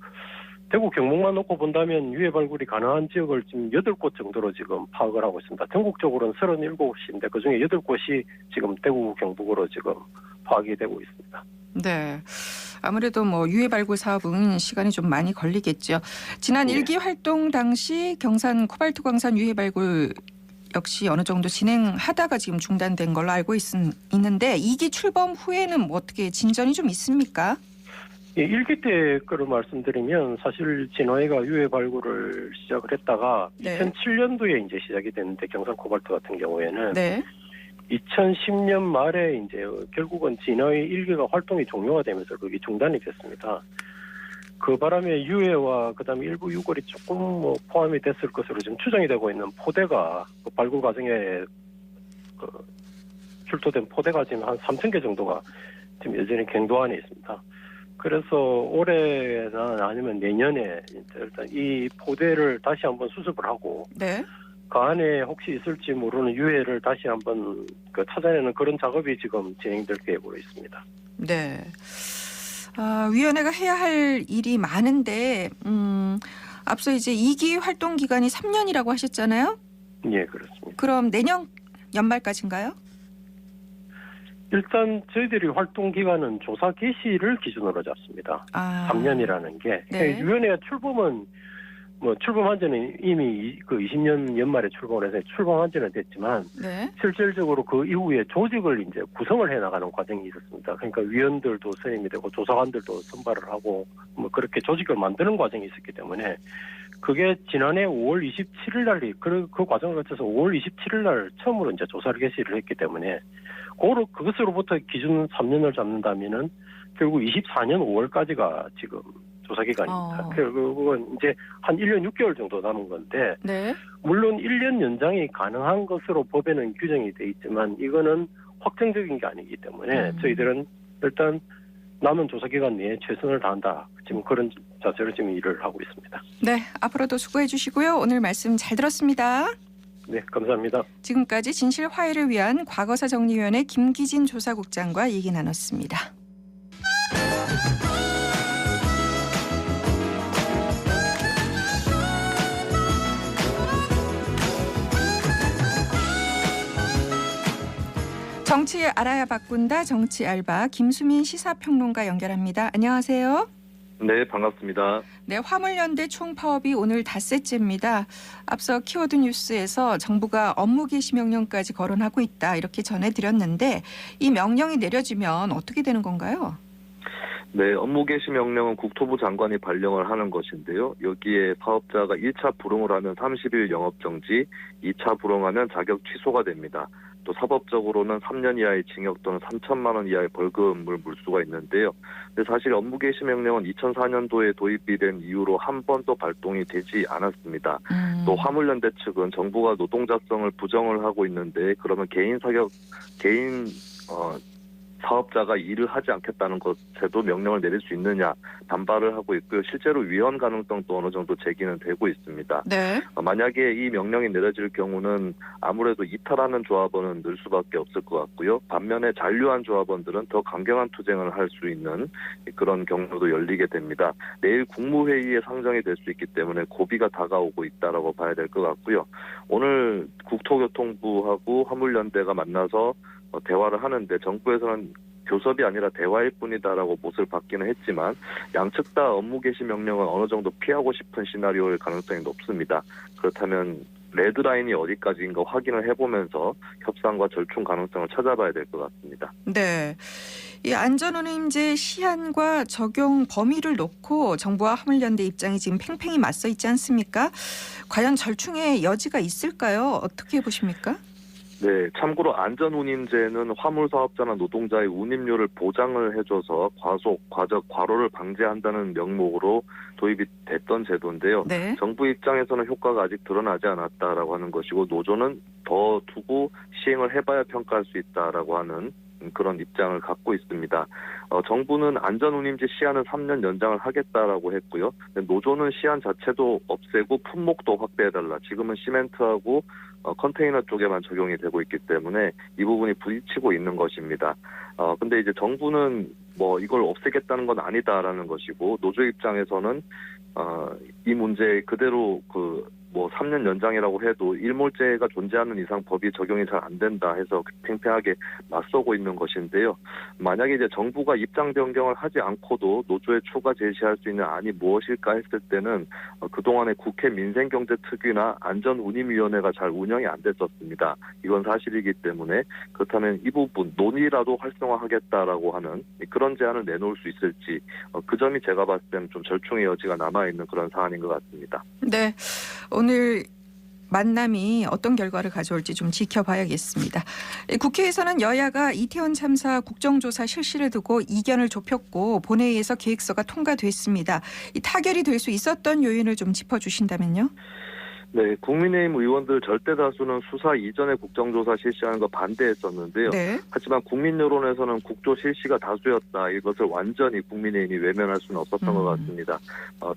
대구 경북만 놓고 본다면 유해 발굴이 가능한 지역을 지금 8곳 정도로 지금 파악을 하고 있습니다. 전국적으로는 37곳인데 그중에 8곳이 지금 대구 경북으로 지금 파악이 되고 있습니다. 네. 아무래도 유해 발굴 사업은 시간이 좀 많이 걸리겠죠. 지난 1기 활동 당시 경산 코발트 광산 유해 발굴 역시 어느 정도 진행하다가 지금 중단된 걸로 알고 있는데 2기 출범 후에는 어떻게 진전이 좀 있습니까? 예, 1기 때 거를 말씀드리면 사실 진화회가 유해 발굴을 시작을 했다가 2007년도에 이제 시작이 됐는데 경산 코발트 같은 경우에는 2010년 말에 이제 결국은 진화회 1기가 활동이 종료가 되면서 그게 중단이 됐습니다. 그 바람에 유해와 그다음에 일부 유골이 조금 포함이 됐을 것으로 지금 추정이 되고 있는 포대가 그 발굴 과정에 출토된 포대가 지금 한 3,000개 정도가 지금 여전히 경도 안에 있습니다. 그래서 올해나 아니면 내년에 일단 이 포대를 다시 한번 수습을 하고 그 안에 혹시 있을지 모르는 유해를 다시 한번 찾아내는 그런 작업이 지금 진행될 계획으로 있습니다. 네. 위원회가 해야 할 일이 많은데 앞서 이제 2기 활동 기간이 3년이라고 하셨잖아요. 예, 그렇습니다. 그럼 내년 연말까지인가요? 일단 저희들이 활동 기간은 조사 개시를 기준으로 잡습니다. 3년이라는 게 위원회가 출범은 출범한 지는 이미 그 20년 연말에 출범을 해서 출범한 지는 됐지만 실질적으로 그 이후에 조직을 이제 구성을 해 나가는 과정이 있었습니다. 그러니까 위원들도 선임이 되고 조사관들도 선발을 하고 그렇게 조직을 만드는 과정이 있었기 때문에 그게 지난해 5월 27일 날 그 과정을 거쳐서 5월 27일 날 처음으로 이제 조사를 개시를 했기 때문에 그것으로부터 기준 3년을 잡는다면은 결국 24년 5월까지가 지금 조사 기간입니다. 결국은 이제 한 1년 6개월 정도 남은 건데 물론 1년 연장이 가능한 것으로 법에는 규정이 돼 있지만 이거는 확정적인 게 아니기 때문에 저희들은 일단 남은 조사 기간 내에 최선을 다한다. 지금 그런 자세로 지금 일을 하고 있습니다. 네, 앞으로도 수고해 주시고요. 오늘 말씀 잘 들었습니다. 네, 감사합니다. 지금까지 진실 화해를 위한 과거사 정리위원회 김기진 조사국장과 얘기 나눴습니다. 정치 알아야 바꾼다 정치 알바 김수민 시사평론가 연결합니다. 안녕하세요. 네, 반갑습니다. 네, 화물연대 총파업이 오늘 닷새째입니다. 앞서 키워드 뉴스에서 정부가 업무 개시 명령까지 거론하고 있다 이렇게 전해드렸는데 이 명령이 내려지면 어떻게 되는 건가요? 네, 업무 개시 명령은 국토부 장관이 발령을 하는 것인데요. 여기에 사업자가 1차 불응을 하면 30일 영업정지, 2차 불응하면 자격 취소가 됩니다. 또 사법적으로는 3년 이하의 징역 또는 3천만 원 이하의 벌금을 물 수가 있는데요. 근데 사실 업무 개시 명령은 2004년도에 도입이 된 이후로 한 번도 발동이 되지 않았습니다. 또 화물연대 측은 정부가 노동자성을 부정을 하고 있는데 그러면 개인 사업자가 일을 하지 않겠다는 것에도 명령을 내릴 수 있느냐 반발을 하고 있고요. 실제로 위헌 가능성도 어느 정도 제기는 되고 있습니다. 만약에 이 명령이 내려질 경우는 아무래도 이탈하는 조합원은 늘 수밖에 없을 것 같고요. 반면에 잔류한 조합원들은 더 강경한 투쟁을 할 수 있는 그런 경로도 열리게 됩니다. 내일 국무회의에 상정이 될 수 있기 때문에 고비가 다가오고 있다라고 봐야 될 것 같고요. 오늘 국토교통부하고 화물연대가 만나서 대화를 하는데 정부에서는 교섭이 아니라 대화일 뿐이다라고 못을 받기는 했지만 양측 다 업무 개시 명령은 어느 정도 피하고 싶은 시나리오일 가능성이 높습니다. 그렇다면 레드라인이 어디까지인가 확인을 해보면서 협상과 절충 가능성을 찾아봐야 될 것 같습니다. 네. 이 안전운임제 시한과 적용 범위를 놓고 정부와 화물연대 입장이 지금 팽팽히 맞서 있지 않습니까? 과연 절충의 여지가 있을까요? 어떻게 보십니까? 네, 참고로 안전운임제는 화물사업자나 노동자의 운임료를 보장을 해줘서 과속, 과적, 과로를 방지한다는 명목으로 도입이 됐던 제도인데요. 네. 정부 입장에서는 효과가 아직 드러나지 않았다라고 하는 것이고 노조는 더 두고 시행을 해봐야 평가할 수 있다라고 하는 그런 입장을 갖고 있습니다. 정부는 안전운임제 시한은 3년 연장을 하겠다라고 했고요. 노조는 시한 자체도 없애고 품목도 확대해달라. 지금은 시멘트하고 컨테이너 쪽에만 적용이 되고 있기 때문에 이 부분이 부딪히고 있는 것입니다. 근데 이제 정부는 뭐 이걸 없애겠다는 건 아니다라는 것이고 노조 입장에서는 이 문제 그대로 3년 연장이라고 해도 일몰제가 존재하는 이상 법이 적용이 잘 안 된다 해서 팽팽하게 맞서고 있는 것인데요. 만약에 이제 정부가 입장 변경을 하지 않고도 노조에 추가 제시할 수 있는 안이 무엇일까 했을 때는 그동안에 국회 민생경제특위나 안전운임위원회가 잘 운영이 안 됐었습니다. 이건 사실이기 때문에 그렇다면 이 부분 논의라도 활성화하겠다라고 하는 그런 제안을 내놓을 수 있을지 그 점이 제가 봤을 때는 좀 절충의 여지가 남아있는 그런 사안인 것 같습니다. 네. 오늘 만남이 어떤 결과를 가져올지 좀 지켜봐야겠습니다. 국회에서는 여야가 이태원 참사 국정조사 실시를 두고 이견을 좁혔고 본회의에서 계획서가 통과됐습니다. 이 타결이 될 수 있었던 요인을 좀 짚어주신다면요. 네, 국민의힘 의원들 절대 다수는 수사 이전에 국정조사 실시하는 거 반대했었는데요. 네. 하지만 국민 여론에서는 국조 실시가 다수였다. 이것을 완전히 국민의힘이 외면할 수는 없었던 것 같습니다.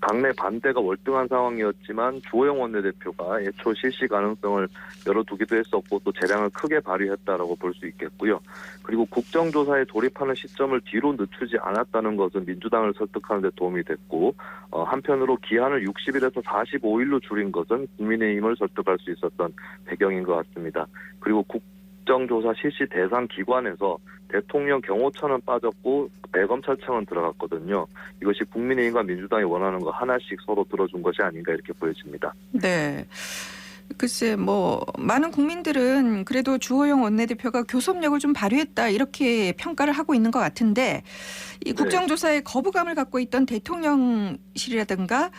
당내 반대가 월등한 상황이었지만 주호영 원내대표가 애초 실시 가능성을 열어두기도 했었고 또 재량을 크게 발휘했다라고 볼 수 있겠고요. 그리고 국정조사에 돌입하는 시점을 뒤로 늦추지 않았다는 것은 민주당을 설득하는 데 도움이 됐고 한편으로 기한을 60일에서 45일로 줄인 것은 국민의힘을 설득할 수 있었던 배경인 것 같습니다. 그리고 국정조사 실시 대상 기관에서 대통령 경호처는 빠졌고 대검찰청은 들어갔거든요. 이것이 국민의힘과 민주당이 원하는 거 하나씩 서로 들어준 것이 아닌가 이렇게 보여집니다. 네. 글쎄 많은 국민들은 그래도 주호영 원내대표가 교섭력을 좀 발휘했다 이렇게 평가를 하고 있는 것 같은데 이 국정조사에 거부감을 갖고 있던 대통령실이라든가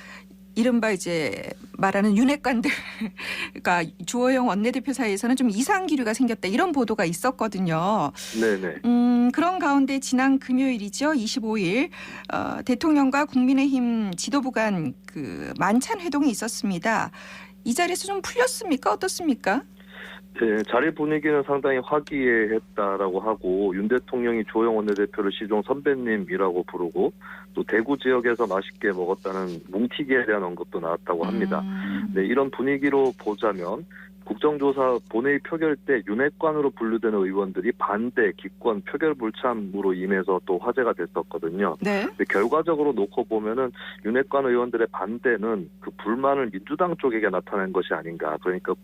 이른바 이제 말하는 윤핵관들과 주호영 원내대표 사이에서는 좀 이상 기류가 생겼다 이런 보도가 있었거든요. 네네. 그런 가운데 지난 금요일이죠. 25일 대통령과 국민의힘 지도부 간 만찬 회동이 있었습니다. 이 자리에서 좀 풀렸습니까? 어떻습니까? 네, 자리 분위기는 상당히 화기애애했다라고 하고 윤 대통령이 주호영 원내대표를 시종 선배님이라고 부르고 또 대구 지역에서 맛있게 먹었다는 뭉티기에 대한 언급도 나왔다고 합니다. 네, 이런 분위기로 보자면 국정조사 본회의 표결 때 윤핵관으로 분류되는 의원들이 반대, 기권, 표결 불참으로 임해서 또 화제가 됐었거든요. 네. 근데 결과적으로 놓고 보면은 윤핵관 의원들의 반대는 그 불만을 민주당 쪽에게 나타낸 것이 아닌가. 그러니까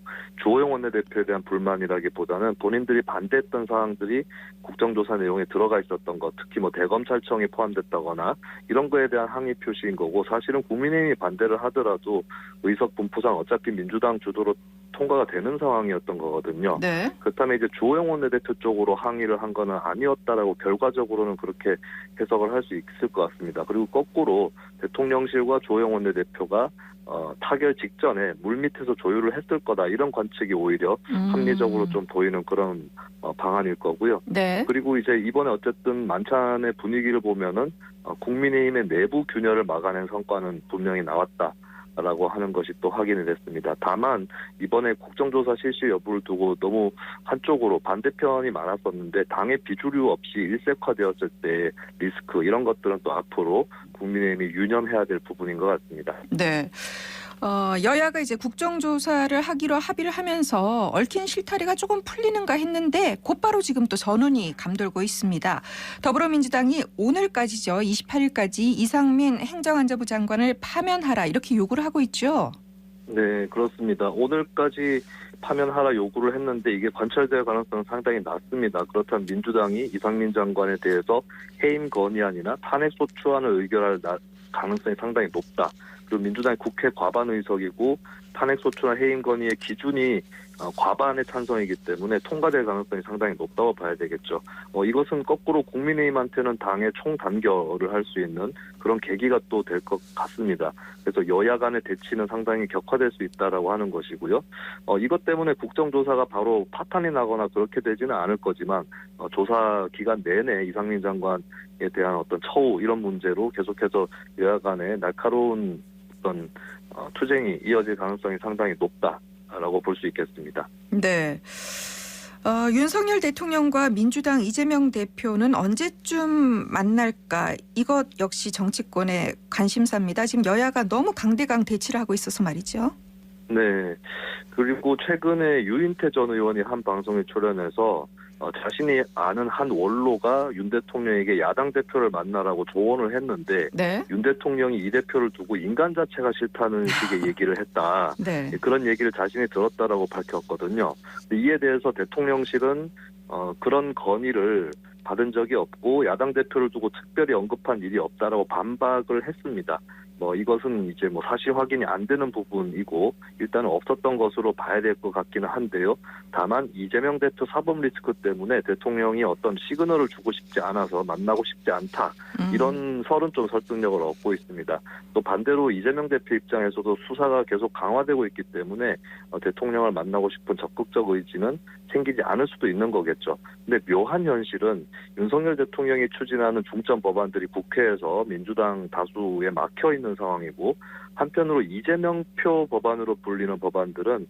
주호영 원내대표에 대한 불만이라기보다는 본인들이 반대했던 사항들이 국정조사 내용에 들어가 있었던 것, 특히 대검찰청이 포함됐다거나 이런 거에 대한 항의 표시인 거고 사실은 국민의힘이 반대를 하더라도 의석 분포상 어차피 민주당 주도로 통과가 되는 상황이었던 거거든요. 네. 그렇다면 이제 주호영 원내대표 쪽으로 항의를 한 거는 아니었다라고 결과적으로는 그렇게 해석을 할 수 있을 것 같습니다. 그리고 거꾸로 대통령실과 주호영 원내대표가 타결 직전에 물밑에서 조율을 했을 거다 이런 관측이 오히려 합리적으로 좀 보이는 그런 방안일 거고요. 네. 그리고 이제 이번에 어쨌든 만찬의 분위기를 보면은 국민의힘의 내부 균열을 막아낸 성과는 분명히 나왔다. 라고 하는 것이 또 확인이 됐습니다. 다만 이번에 국정조사 실시 여부를 두고 너무 한쪽으로 반대편이 많았었는데 당의 비주류 없이 일색화되었을 때 리스크 이런 것들은 또 앞으로 국민의힘이 유념해야 될 부분인 것 같습니다. 네. 여야가 이제 국정조사를 하기로 합의를 하면서 얽힌 실타래가 조금 풀리는가 했는데 곧바로 지금 또 전운이 감돌고 있습니다. 더불어민주당이 오늘까지죠. 28일까지 이상민 행정안전부 장관을 파면하라 이렇게 요구를 하고 있죠. 네, 그렇습니다. 오늘까지 파면하라 요구를 했는데 이게 관철될 가능성은 상당히 낮습니다. 그렇다면 민주당이 이상민 장관에 대해서 해임 건의안이나 탄핵소추안을 의결할 가능성이 상당히 높다. 그리고 민주당이 국회 과반 의석이고 탄핵소추나 해임 건의의 기준이 과반의 찬성이기 때문에 통과될 가능성이 상당히 높다고 봐야 되겠죠. 이것은 거꾸로 국민의힘한테는 당의 총단결을 할 수 있는 그런 계기가 또 될 것 같습니다. 그래서 여야 간의 대치는 상당히 격화될 수 있다라고 하는 것이고요. 이것 때문에 국정조사가 바로 파탄이 나거나 그렇게 되지는 않을 거지만 조사 기간 내내 이상민 장관에 대한 어떤 처우 이런 문제로 계속해서 여야 간의 날카로운 어떤 투쟁이 이어질 가능성이 상당히 높다라고 볼 수 있겠습니다. 네. 윤석열 대통령과 민주당 이재명 대표는 언제쯤 만날까? 이것 역시 정치권의 관심사입니다. 지금 여야가 너무 강대강 대치를 하고 있어서 말이죠. 네. 그리고 최근에 유인태 전 의원이 한 방송에 출연해서 자신이 아는 한 원로가 윤 대통령에게 야당 대표를 만나라고 조언을 했는데 네. 윤 대통령이 이 대표를 두고 인간 자체가 싫다는 식의 얘기를 했다. 네. 그런 얘기를 자신이 들었다라고 밝혔거든요. 이에 대해서 대통령실은 그런 건의를 받은 적이 없고 야당 대표를 두고 특별히 언급한 일이 없다라고 반박을 했습니다. 이것은 이제 사실 확인이 안 되는 부분이고 일단은 없었던 것으로 봐야 될 것 같기는 한데요. 다만 이재명 대표 사법 리스크 때문에 대통령이 어떤 시그널을 주고 싶지 않아서 만나고 싶지 않다. 이런 설은 좀 설득력을 얻고 있습니다. 또 반대로 이재명 대표 입장에서도 수사가 계속 강화되고 있기 때문에 대통령을 만나고 싶은 적극적 의지는 생기지 않을 수도 있는 거겠죠. 근데 묘한 현실은 윤석열 대통령이 추진하는 중점 법안들이 국회에서 민주당 다수에 막혀 있는 상황이고 한편으로 이재명표 법안으로 불리는 법안들은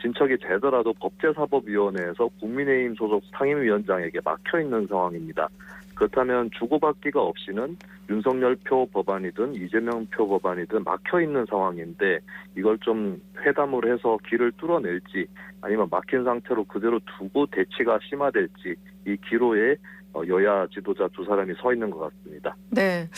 진척이 되더라도 법제사법위원회에서 국민의힘 소속 상임위원장에게 막혀 있는 상황입니다. 그렇다면 주고받기가 없이는 윤석열표 법안이든 이재명표 법안이든 막혀 있는 상황인데 이걸 좀 회담을 해서 길을 뚫어낼지 아니면 막힌 상태로 그대로 두고 대치가 심화될지 이 기로에 여야 지도자 두 사람이 서 있는 것 같습니다. 네.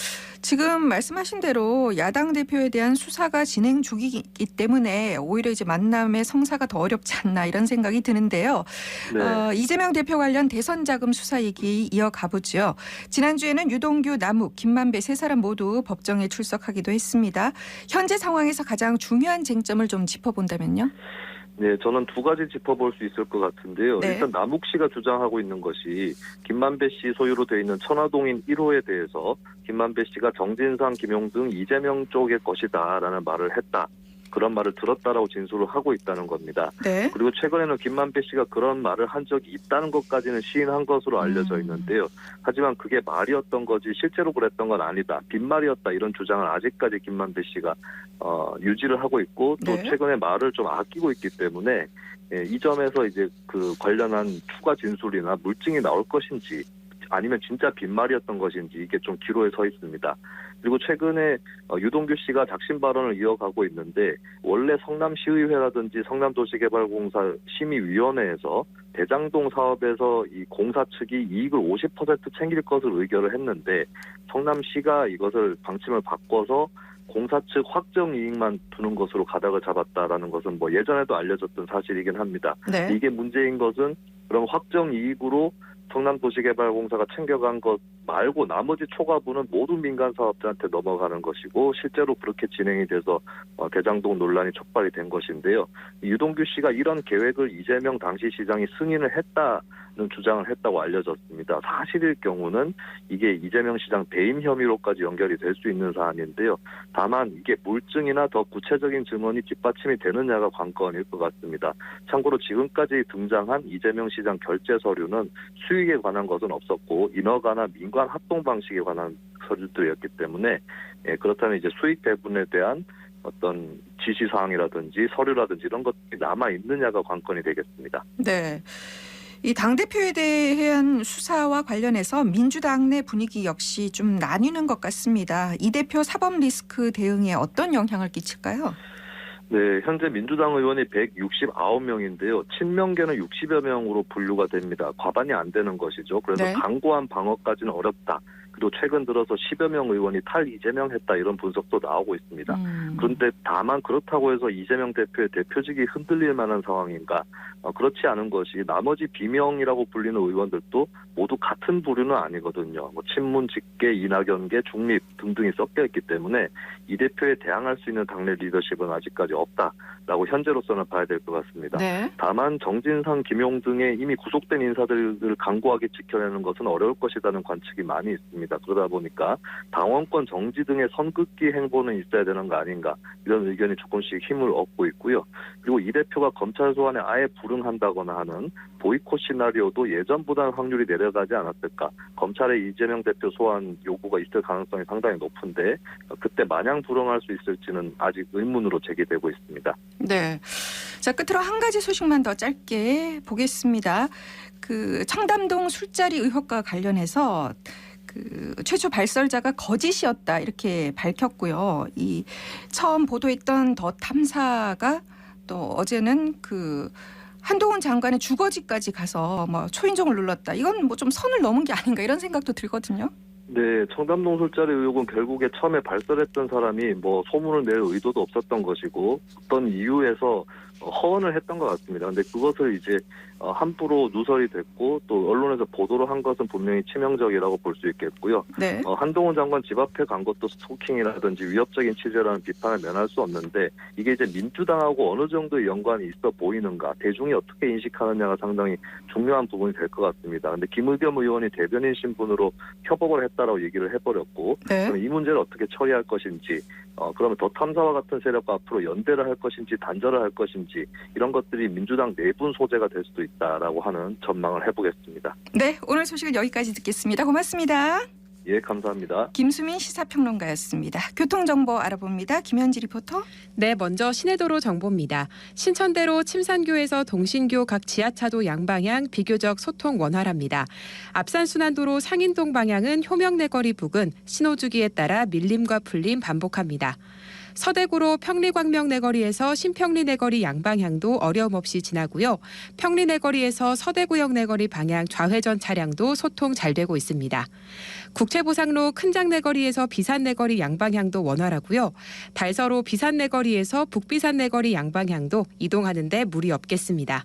지금 말씀하신 대로 야당 대표에 대한 수사가 진행 중이기 때문에 오히려 이제 만남의 성사가 더 어렵지 않나 이런 생각이 드는데요. 네. 이재명 대표 관련 대선 자금 수사 얘기 이어가 보죠. 지난주에는 유동규, 남욱, 김만배 세 사람 모두 법정에 출석하기도 했습니다. 현재 상황에서 가장 중요한 쟁점을 좀 짚어본다면요. 네, 저는 두 가지 짚어볼 수 있을 것 같은데요. 네. 일단 남욱 씨가 주장하고 있는 것이 김만배 씨 소유로 돼 있는 천화동인 1호에 대해서 김만배 씨가 정진상, 김용등, 이재명 쪽의 것이다라는 말을 했다. 그런 말을 들었다라고 진술을 하고 있다는 겁니다. 네. 그리고 최근에는 김만배 씨가 그런 말을 한 적이 있다는 것까지는 시인한 것으로 알려져 있는데요. 하지만 그게 말이었던 거지 실제로 그랬던 건 아니다. 빈말이었다 이런 주장을 아직까지 김만배 씨가 유지를 하고 있고 또 네. 최근에 말을 좀 아끼고 있기 때문에 이 점에서 이제 그 관련한 추가 진술이나 물증이 나올 것인지 아니면 진짜 빈말이었던 것인지 이게 좀 기로에 서 있습니다. 그리고 최근에 유동규 씨가 작심 발언을 이어가고 있는데 원래 성남시의회라든지 성남도시개발공사 심의위원회에서 대장동 사업에서 이 공사 측이 이익을 50% 챙길 것을 의결을 했는데 성남시가 이것을 방침을 바꿔서 공사 측 확정 이익만 두는 것으로 가닥을 잡았다라는 것은 예전에도 알려졌던 사실이긴 합니다. 네. 이게 문제인 것은 그럼 확정 이익으로 성남도시개발공사가 챙겨간 것 말고 나머지 초과분은 모두 민간 사업자한테 넘어가는 것이고 실제로 그렇게 진행이 돼서 대장동 논란이 촉발이 된 것인데요. 유동규 씨가 이런 계획을 이재명 당시 시장이 승인을 했다는 주장을 했다고 알려졌습니다. 사실일 경우는 이게 이재명 시장 배임 혐의로까지 연결이 될 수 있는 사안인데요. 다만 이게 물증이나 더 구체적인 증언이 뒷받침이 되느냐가 관건일 것 같습니다. 참고로 지금까지 등장한 이재명 시장 결제 서류는 수익에 관한 것은 없었고 인허가나 민관 합동 방식에 관한 서류들이었기 때문에 그렇다면 이제 수익 배분에 대한 어떤 지시사항이라든지 서류라든지 이런 것들이 남아 있느냐가 관건이 되겠습니다. 네. 이 당대표에 대한 수사와 관련해서 민주당 내 분위기 역시 좀 나뉘는 것 같습니다. 이 대표 사법 리스크 대응에 어떤 영향을 끼칠까요? 네, 현재 민주당 의원이 169명인데요. 친명계는 60여 명으로 분류가 됩니다. 과반이 안 되는 것이죠. 그래서 네. 강고한 방어까지는 어렵다. 그리고 최근 들어서 10여 명 의원이 탈이재명했다 이런 분석도 나오고 있습니다. 그런데 다만 그렇다고 해서 이재명 대표의 대표직이 흔들릴 만한 상황인가? 그렇지 않은 것이 나머지 비명이라고 불리는 의원들도 모두 같은 부류는 아니거든요. 뭐 친문, 직계, 이낙연계, 중립 등등이 섞여 있기 때문에 이 대표에 대항할 수 있는 당내 리더십은 아직까지 없다라고 현재로서는 봐야 될 것 같습니다. 네. 다만 정진상, 김용 등의 이미 구속된 인사들을 강고하게 지켜내는 것은 어려울 것이라는 관측이 많이 있습니다. 그러다 보니까 당원권 정지 등의 선긋기 행보는 있어야 되는 거 아닌가 이런 의견이 조금씩 힘을 얻고 있고요. 그리고 이 대표가 검찰 소환에 아예 불응한다거나 하는 보이콧 시나리오도 예전보다는 확률이 내려가지 않았을까. 검찰의 이재명 대표 소환 요구가 있을 가능성이 상당히 높은데 그때 마냥 불응할 수 있을지는 아직 의문으로 제기되고 있습니다. 네. 자, 끝으로 한 가지 소식만 더 짧게 보겠습니다. 그 청담동 술자리 의혹과 관련해서 그 최초 발설자가 거짓이었다 이렇게 밝혔고요. 이 처음 보도했던 더 탐사가 또 어제는 그 한동훈 장관의 주거지까지 가서 뭐 초인종을 눌렀다. 이건 뭐 좀 선을 넘은 게 아닌가 이런 생각도 들거든요. 네, 청담동 술자리 의혹은 결국에 처음에 발설했던 사람이 뭐 소문을 낼 의도도 없었던 것이고 어떤 이유에서 허언을 했던 것 같습니다. 근데 그것을 이제 함부로 누설이 됐고 또 언론에서 보도를 한 것은 분명히 치명적이라고 볼 수 있겠고요. 네. 한동훈 장관 집 앞에 간 것도 스토킹이라든지 위협적인 취재라는 비판을 면할 수 없는데 이게 이제 민주당하고 어느 정도의 연관이 있어 보이는가, 대중이 어떻게 인식하느냐가 상당히 중요한 부분이 될 것 같습니다. 근데 김의겸 의원이 대변인 신분으로 협업을 했다라고 얘기를 해버렸고 네. 그럼 이 문제를 어떻게 처리할 것인지 그러면 더 탐사와 같은 세력과 앞으로 연대를 할 것인지 단절을 할 것인지 이런 것들이 민주당 내분 소재가 될 수도 있다라고 하는 전망을 해보겠습니다. 네, 오늘 소식은 여기까지 듣겠습니다. 고맙습니다. 예, 감사합니다. 김수민 시사평론가였습니다. 교통정보 알아봅니다. 김현지 리포터. 네, 먼저 시내도로 정보입니다. 신천대로 침산교에서 동신교 각 지하차도 양방향 비교적 소통 원활합니다. 압산순환도로 상인동 방향은 효명내거리 부근 신호주기에 따라 밀림과 풀림 반복합니다. 서대구로 평리광명내거리에서 신평리내거리 양방향도 어려움 없이 지나고요. 평리내거리에서 서대구역 내거리 방향 좌회전 차량도 소통 잘 되고 있습니다. 국채보상로 큰장내거리에서 비산내거리 양방향도 원활하고요. 달서로 비산내거리에서 북비산내거리 양방향도 이동하는 데 무리 없겠습니다.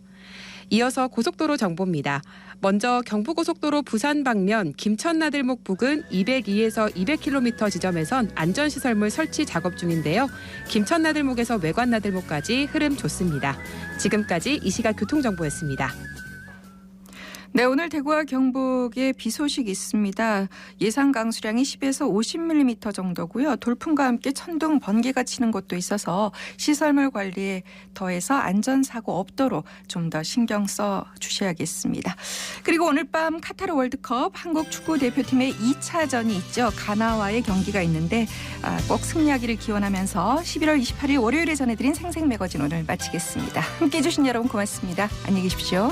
이어서 고속도로 정보입니다. 먼저 경부고속도로 부산 방면 김천나들목 부근 202에서 200km 지점에선 안전시설물 설치 작업 중인데요. 김천나들목에서 외관나들목까지 흐름 좋습니다. 지금까지 이 시각 교통정보였습니다. 네, 오늘 대구와 경북에 비 소식이 있습니다. 예상 강수량이 10에서 50mm 정도고요. 돌풍과 함께 천둥, 번개가 치는 곳도 있어서 시설물 관리에 더해서 안전사고 없도록 좀 더 신경 써 주셔야겠습니다. 그리고 오늘 밤 카타르 월드컵 한국 축구대표팀의 2차전이 있죠. 가나와의 경기가 있는데 꼭 승리하기를 기원하면서 11월 28일 월요일에 전해드린 생생매거진 오늘 마치겠습니다. 함께해 주신 여러분 고맙습니다. 안녕히 계십시오.